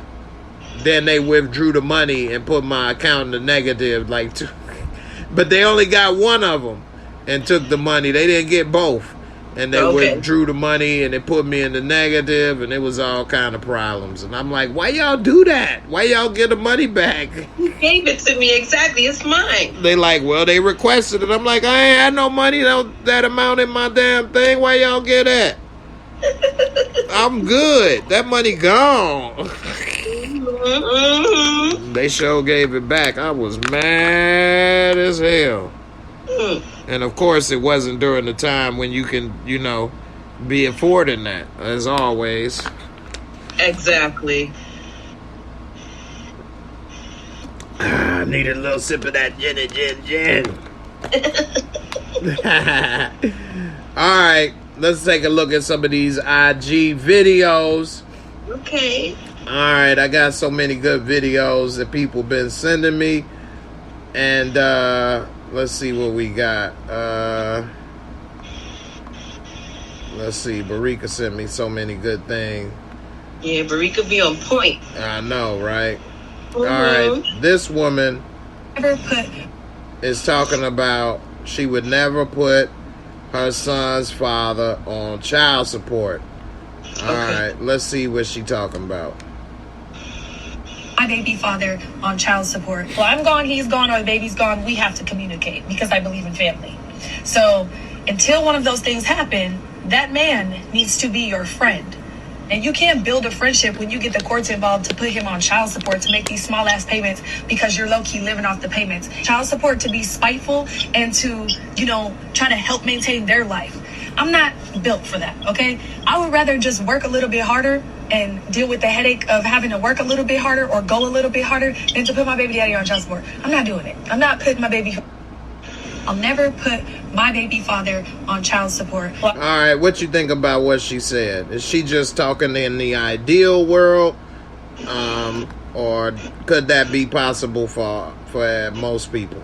then they withdrew the money and put my account in the negative. But they only got one of them and took the money. They didn't get both. And they withdrew the money, and they put me in the negative, and it was all kind of problems. And I'm like, why y'all do that? Why y'all get the money back? You gave it to me. Exactly. It's mine. They like, well, they requested it. I'm like, I ain't had no money, that amount in my damn thing. Why y'all get that? I'm good. That money gone. Mm-hmm. They sure gave it back. I was mad as hell. And of course, it wasn't during the time when you can, be affording that, as always. Exactly. I need a little sip of that gin. All right, let's take a look at some of these IG videos. Okay. All right, I got so many good videos that people been sending me. And, let's see what we got. Let's see. Barika sent me so many good things. Yeah, Barika be on point. I know, right? Mm-hmm. All right. This woman is talking about she would never put her son's father on child support. All right. Let's see what she talking about. My baby father on child support. Well, I'm gone, he's gone, or the baby's gone. We have to communicate because I believe in family. So until one of those things happen, that man needs to be your friend. And you can't build a friendship when you get the courts involved to put him on child support to make these small ass payments because you're low key living off the payments. Child support to be spiteful and to, try to help maintain their life. I'm not built for that, okay? I would rather just work a little bit harder and deal with the headache of having to work a little bit harder or go a little bit harder than to put my baby daddy on child support. I'm not doing it. I'm not putting my baby... I'll never put my baby father on child support. All right, what you think about what she said? Is she just talking in the ideal world? Or could that be possible for most people?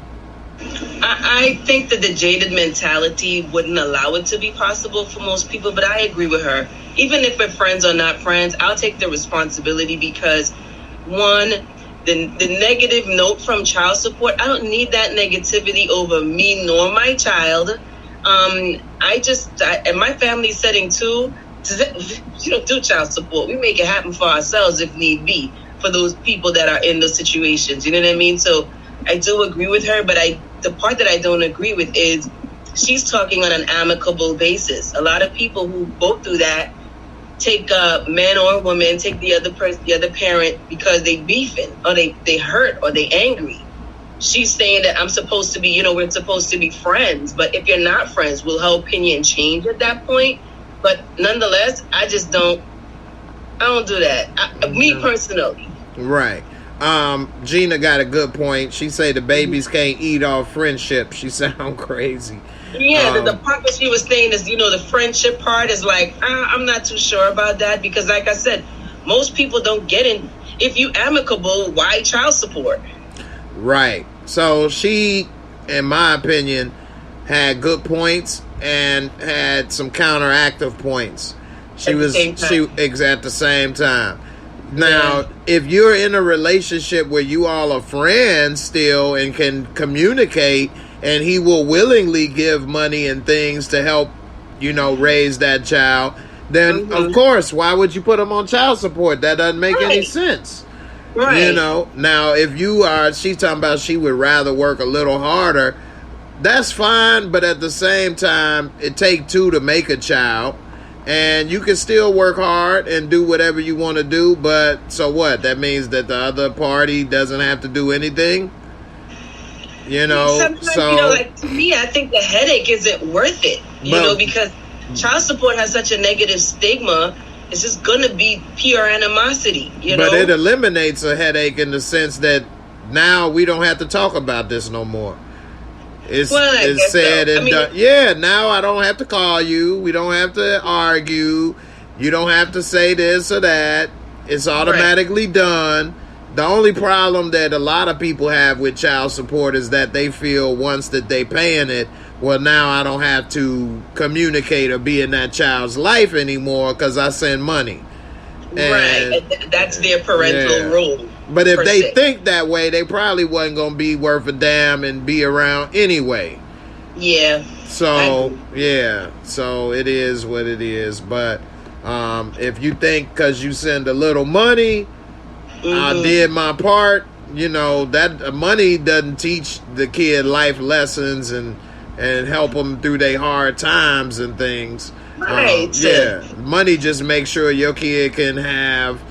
I think that the jaded mentality wouldn't allow it to be possible for most people, but I agree with her. Even if we're friends or not friends, I'll take the responsibility because, one, the negative note from child support, I don't need that negativity over me nor my child. In my family setting too, we don't do child support. We make it happen for ourselves if need be, for those people that are in those situations. You know what I mean? So I do agree with her, but the part that I don't agree with is she's talking on an amicable basis. A lot of people who go through that take man or woman, take the other person, the other parent, because they beefing or they hurt or they angry. She's saying that I'm supposed to be, we're supposed to be friends. But if you're not friends, will her opinion change at that point? But nonetheless, I don't do that. Me personally. Right. Gina got a good point. She say the babies can't eat off friendship. She sound crazy. Yeah, the part that she was saying is, the friendship part is like, I'm not too sure about that, because like I said, most people don't get in. If you amicable, why child support? Right. So she, in my opinion, had good points and had some counteractive points. She at the same time. Now, if you're in a relationship where you all are friends still and can communicate, and he will willingly give money and things to help, raise that child, then of course, why would you put him on child support? That doesn't make any sense. Right. Now if she's talking about she would rather work a little harder, that's fine, but at the same time, it takes two to make a child. And you can still work hard and do whatever you want to do, but so what? That means that the other party doesn't have to do anything? Sometimes, to me, I think the headache isn't worth it, because child support has such a negative stigma. It's just going to be pure animosity, But it eliminates a headache in the sense that now we don't have to talk about this no more. It's said and done. Yeah, now I don't have to call you. We don't have to argue. You don't have to say this or that. It's automatically done. The only problem that a lot of people have with child support is that they feel once that they paying it, well, now I don't have to communicate or be in that child's life anymore because I send money. Right. That's their parental rule. But if they think that way, they probably wasn't going to be worth a damn and be around anyway. Yeah. So, so it is what it is. But if you think because you send a little money, I did my part, that money doesn't teach the kid life lessons and help them through their hard times and things. Right. Money just makes sure your kid can have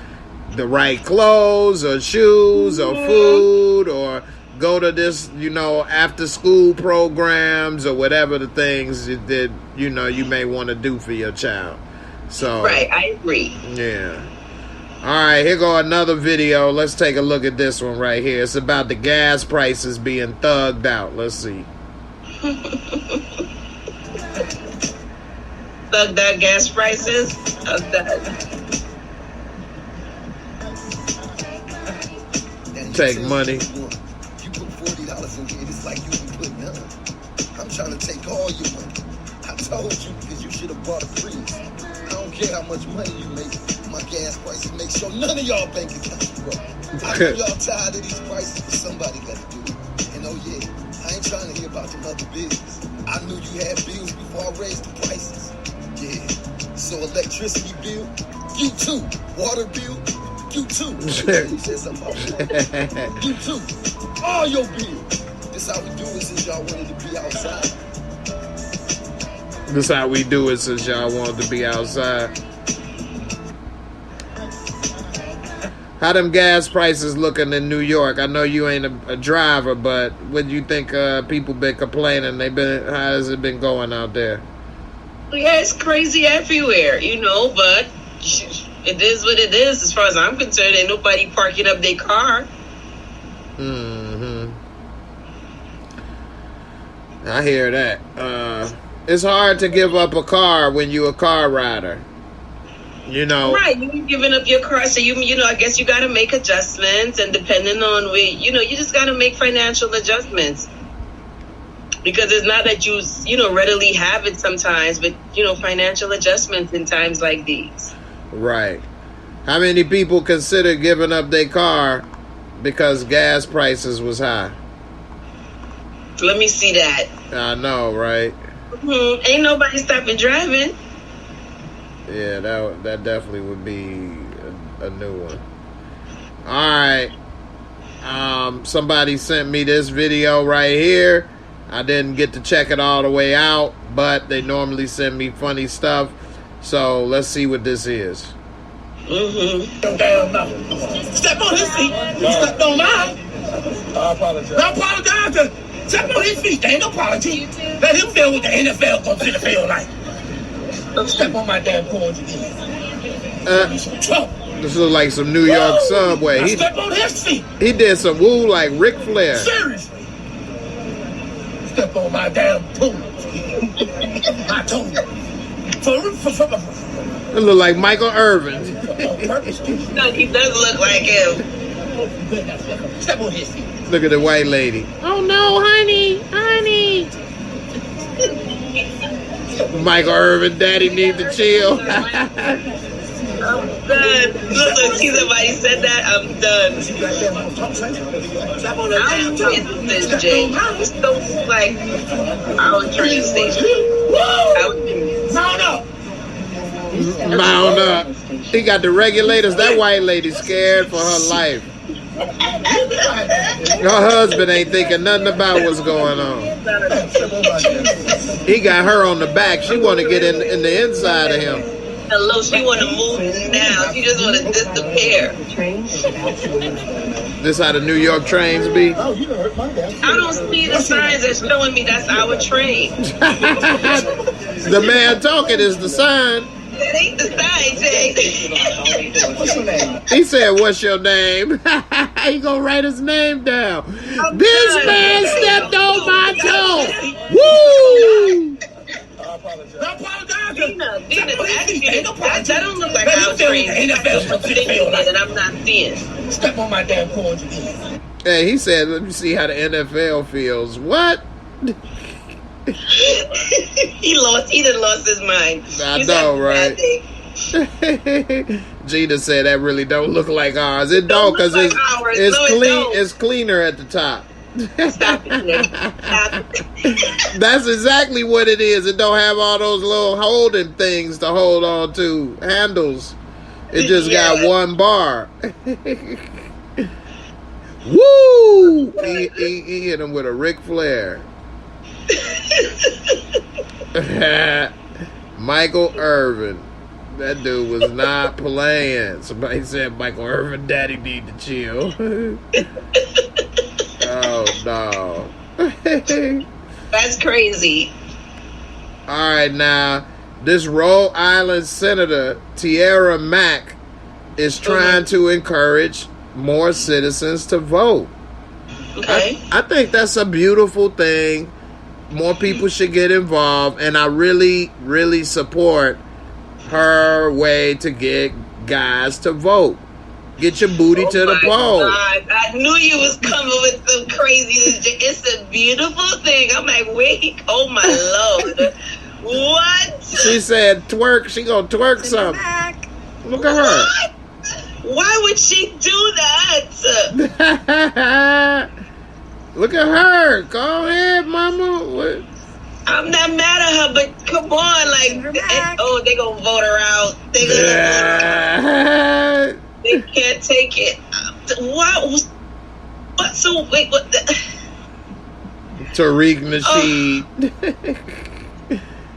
the right clothes or shoes or food or go to this, after school programs or whatever the things that, you may want to do for your child. So, right. I agree. Yeah. All right, here go another video. Let's take a look at this one right here. It's about the gas prices being thugged out. Let's see. Thugged out gas prices? Thugged out. Take money. You put $40 in here, it's like you can put none. I'm trying to take all your money. I told you because you should have bought a Prius. I don't care how much money you make. My gas prices make sure none of y'all bank accounts grow. I know y'all tired of these prices, but somebody got to do it. And I ain't trying to hear about them other bills. I knew you had bills before I raised the prices. Yeah. So electricity bill, you too. Water bill, you too. You said something about you too. All your bills. This how we do it since y'all wanted to be outside. This how we do it since y'all wanted to be outside. How them gas prices looking in New York? I know you ain't a driver, but what do you think people been complaining? How has it been going out there? Yeah, it's crazy everywhere, but it is what it is. As far as I'm concerned, ain't nobody parking up their car. I hear that. It's hard to give up a car when you're a car rider. Right, you're giving up your car, so I guess you got to make adjustments, and depending on where, you just got to make financial adjustments, because it's not that you readily have it sometimes, but financial adjustments in times like these. Right. How many people consider giving up their car because gas prices was high? Let me see that. I know, right? Ain't nobody stopping driving. Yeah, that definitely would be a new one. All right. Somebody sent me this video right here. I didn't get to check it all the way out, but they normally send me funny stuff. So let's see what this is. Step on his feet. You stepped on mine. I apologize. I apologize. Step on his feet. There ain't no apology. Let him feel what the NFL comes to the field like. Don't step on my damn cords again. This looks like some New York subway. He step on his feet. He did some woo like Ric Flair. Seriously. Step on my damn toes. My toes. It look like Michael Irvin. No, he does look like him. Step on his feet. Look at the white lady. Oh no, honey. Michael Irvin, daddy need to chill. I'm done. Look, see somebody said that. I'm done. I'm this Jay. It's so like our train station. Mount up. He got the regulators. That white lady scared for her life. Her husband ain't thinking nothing about what's going on. He got her on the back. She want to get in the inside of him. Hello, she want to move now. She just want to disappear. This how the New York trains be? I don't see the signs that's showing me that's our train. The man talking is the sign. That ain't the sign, Jay. What's your name? He said, "What's your name?" He gonna write his name down. This man stepped on my toe. Woo! Dina, actually, that don't look like our train. And I'm not seeing. Step on my damn cords again. Hey, he said, "Let me see how the NFL feels." What? He done lost his mind. I know, right? Gina said that really don't look like ours. It don't, because it's clean. It's cleaner at the top. Stop it. That's exactly what it is. It don't have all those little holding things to hold on to, handles. It just got one bar. Woo! He hit him with a Ric Flair. Michael Irvin. That dude was not playing. Somebody said Michael Irvin, daddy need to chill. Oh no. That's crazy. All right, now this Rhode Island Senator Tiara Mack is trying to encourage more citizens to vote. Okay. I think that's a beautiful thing. More people should get involved, and I really, really support her way to get guys to vote. Get your booty to the poll. God. I knew you was coming with some craziness. It's a beautiful thing. I'm like, wait, oh my Lord. What? She said twerk. She gonna twerk something. Look at her. What? Why would she do that? Look at her. Go ahead, mama. What? I'm not mad at her, but come on, like, they gonna vote her out. They can't take it. What? So wait, what? Tariq Nasheed.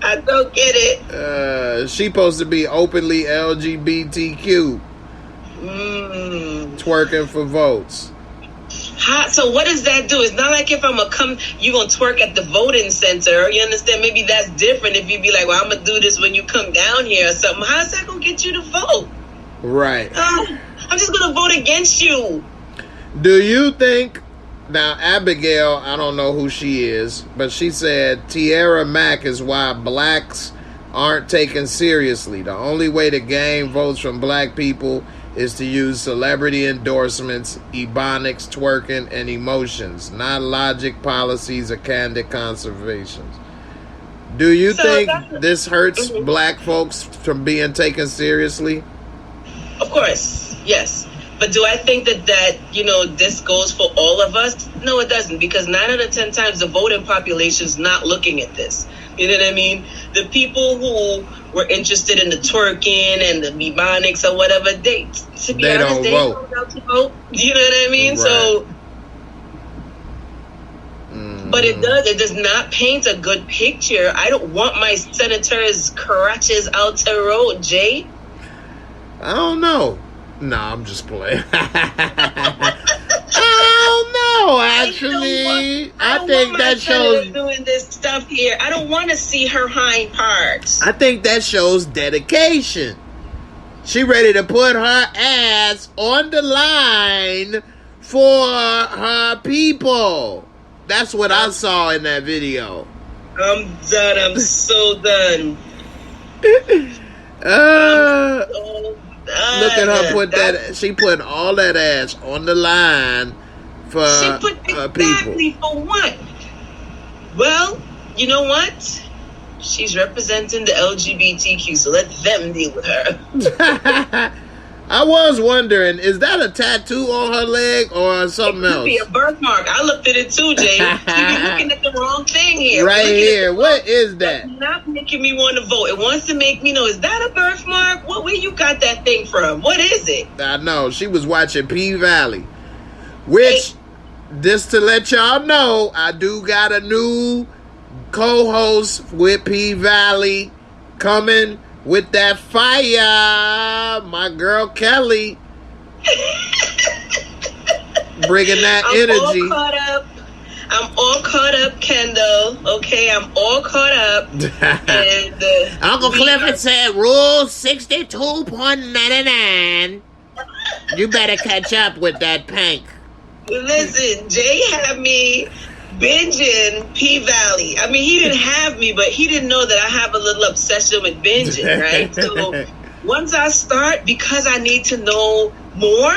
I don't get it. She supposed to be openly LGBTQ. Twerking for votes. So what does that do? It's not like if I'm you gonna twerk at the voting center. You understand? Maybe that's different if you be like, well, I'm gonna do this when you come down here or something. How's that gonna get you to vote? Right. I'm just gonna vote against you. Do you think, now Abigail, I don't know who she is, but she said Tiara Mack is why blacks aren't taken seriously. The only way to gain votes from black people is to use celebrity endorsements, ebonics, twerking, and emotions, not logic, policies, or candid conservations. Do you think this hurts black folks from being taken seriously? Of course, yes. But do I think that this goes for all of us? No, it doesn't, because 9 out of 10 times the voting population is not looking at this. You know what I mean? The people who were interested in the twerking and the Ebonics or whatever, they don't vote. Don't out to vote. You know what I mean? Right. So, but it does not paint a good picture. I don't want my senators' crutches out the road, Jay. I don't know. No, I'm just playing. I don't know, actually. I think that shows doing this stuff here. I don't want to see her hind parts. I think that shows dedication. She ready to put her ass on the line for her people. That's what I saw in that video. I'm done. I'm so done. Look at her put that. She put all that ass on the line for she put her exactly people. For what? Well, you know what? She's representing the LGBTQ, so let them deal with her. I was wondering, is that a tattoo on her leg or something else? It could be a birthmark. I looked at it too, Jay. You be looking at the wrong thing here. Right here. What is that? That's not making me want to vote. It wants to make me know, is that a birthmark? Where you got that thing from? What is it? I know. She was watching P-Valley. Which, just to let y'all know, I do got a new co-host with P-Valley coming with that fire. My girl Kelly. Bringing that energy. I'm all caught up, Kendall. Okay, I'm all caught up. And Uncle Clifford said rule 62.99. You better catch up with that pank. Listen, Jay had me binging P-Valley. I mean, he didn't have me, but he didn't know that I have a little obsession with binging, right? So once I start, because I need to know more,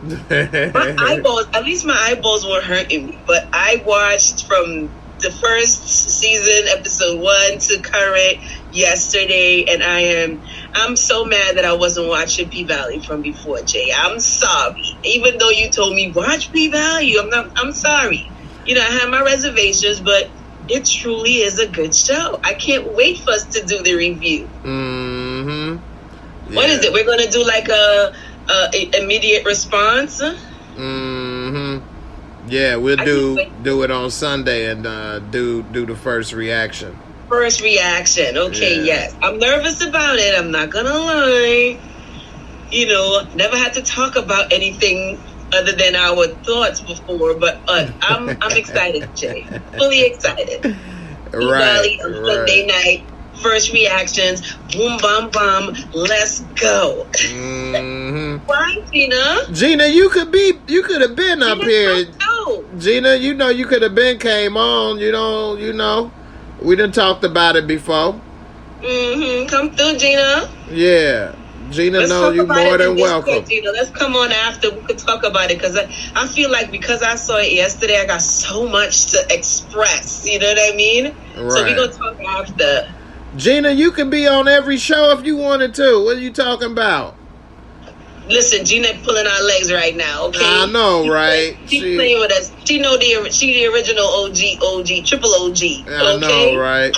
my eyeballs, at least my eyeballs weren't hurting me, but I watched from the first season, episode 1 to current yesterday, and I'm so mad that I wasn't watching P-Valley from before, Jay. I'm sorry. Even though you told me watch P-Valley, I'm sorry. You know, I have my reservations, but it truly is a good show. I can't wait for us to do the review. Mm-hmm. Yeah. What is it? We're going to do like a immediate response? Mm-hmm. Yeah, we'll do it on Sunday and do the first reaction. First reaction. Okay, Yeah. yes. I'm nervous about it. I'm not going to lie. You know, never had to talk about anything other than our thoughts before, but I'm excited, Jay. Fully excited. Right. On Sunday night, first reactions, boom, bam, bam, let's go. Mm-hmm. Why, Gina? Gina, you could have been up here. Gina, you know you could have been came on. You know, we done talked about it before. Mm-hmm. Come through, Gina. Yeah. Gina, know you more than welcome. Gina, let's come on after. We could talk about it because I feel like because I saw it yesterday, I got so much to express. You know what I mean? Right. So we're going to talk after. Gina, you can be on every show if you wanted to. What are you talking about? Listen, Gina pulling our legs right now, okay? I know, right? She's playing with us. She the original OG, triple OG. Okay? I know, right?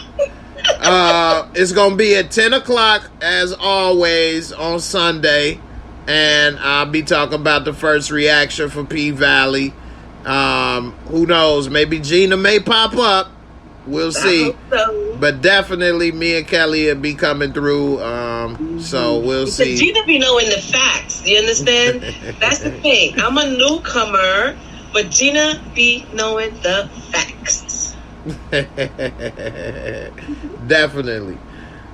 It's gonna be at 10 o'clock as always on Sunday, and I'll be talking about the first reaction for P-Valley. Who knows? Maybe Gina may pop up. We'll see. I hope so. But definitely me and Kelly will be coming through. So we'll see. Gina be knowing the facts. You understand? That's the thing. I'm a newcomer, but Gina be knowing the facts. Definitely.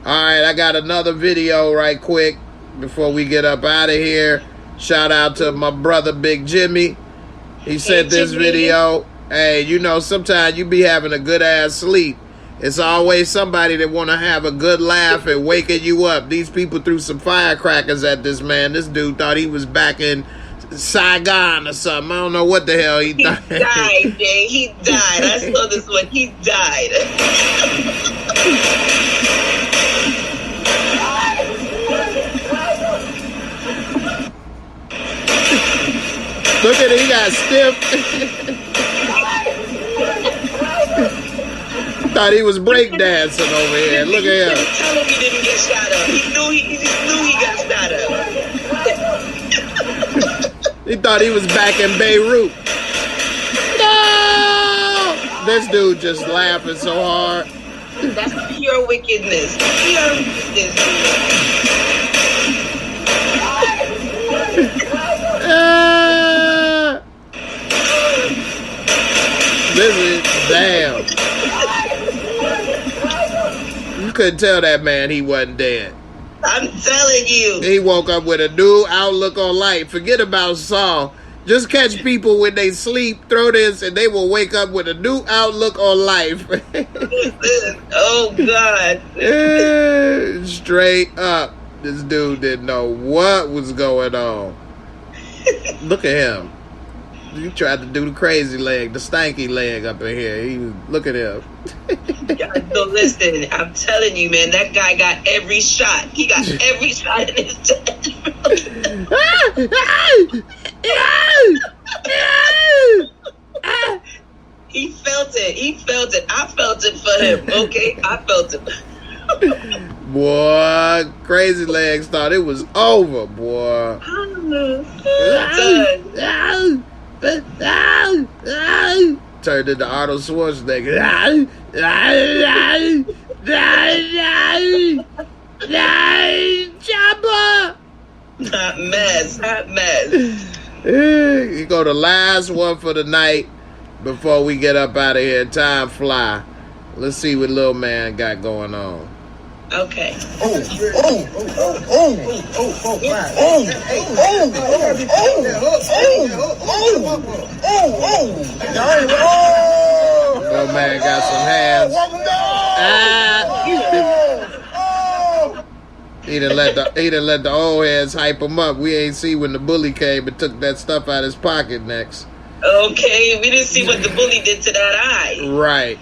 All right, I got another video right quick before we get up out of here. Shout out to my brother Big Jimmy. He sent this video. Hey, you know, sometimes you be having a good ass sleep. It's always somebody that want to have a good laugh and waking you up. These people threw some firecrackers at this man. This dude thought he was back in Saigon or something. I don't know what the hell he thought. He died, Jay. He died. I saw this one. He died. Look at it. He got stiff. thought he was breakdancing over here. Look at him. Tell him he didn't get shot up. He knew he got shot up. He thought he was back in Beirut. No! This dude just laughing so hard. That's pure wickedness. Pure wickedness. This is damn. You couldn't tell that man he wasn't dead. I'm telling you. He woke up with a new outlook on life. Forget about Saul. Just catch people when they sleep, throw this, and they will wake up with a new outlook on life. Oh, God. Straight up. This dude didn't know what was going on. Look at him. He tried to do the crazy leg, the stanky leg up in here. Look at him. So listen, I'm telling you, man, that guy got every shot. He got every shot in his chest. He felt it. He felt it. I felt it for him. Okay, I felt it. Boy, Crazy Legs thought it was over, boy. Turned into Arnold Schwarzenegger. Chopper! Hot mess. You go the last one for the night before we get up out of here. Time fly. Let's see what little man got going on. Okay. Little man got some hands. He done let the old heads hype him up. We ain't see when the bully came and took that stuff out of his pocket next. Okay, we didn't see what the bully did to that eye. Right.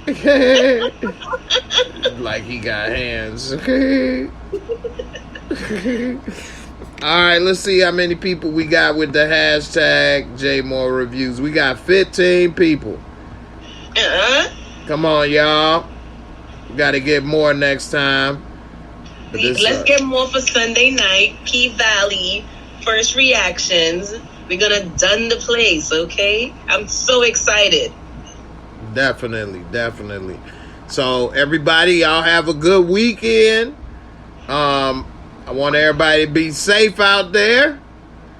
Like he got hands. All right, let's see how many people we got with the hashtag JMoore Reviews. We got 15 people. Come on, y'all. We got to get more next time. Let's get more for Sunday night. P-Valley, first reactions. We're going to done the place, okay? I'm so excited. Definitely. So, everybody, y'all have a good weekend. I want everybody to be safe out there.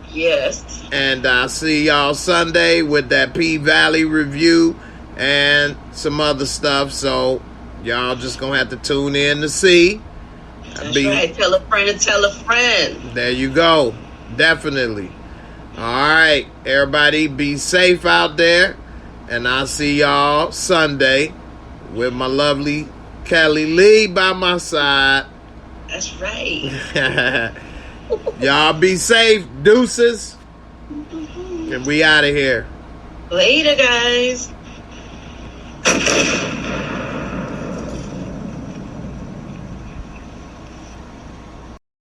Yes. And I'll see y'all Sunday with that P-Valley review and some other stuff. So, y'all just going to have to tune in to see. That's right. Tell a friend to tell a friend. There you go. Definitely. All right, everybody be safe out there, and I'll see y'all Sunday with my lovely Kelly Lee by my side. That's right. Y'all be safe, deuces, and we out of here. Later, guys.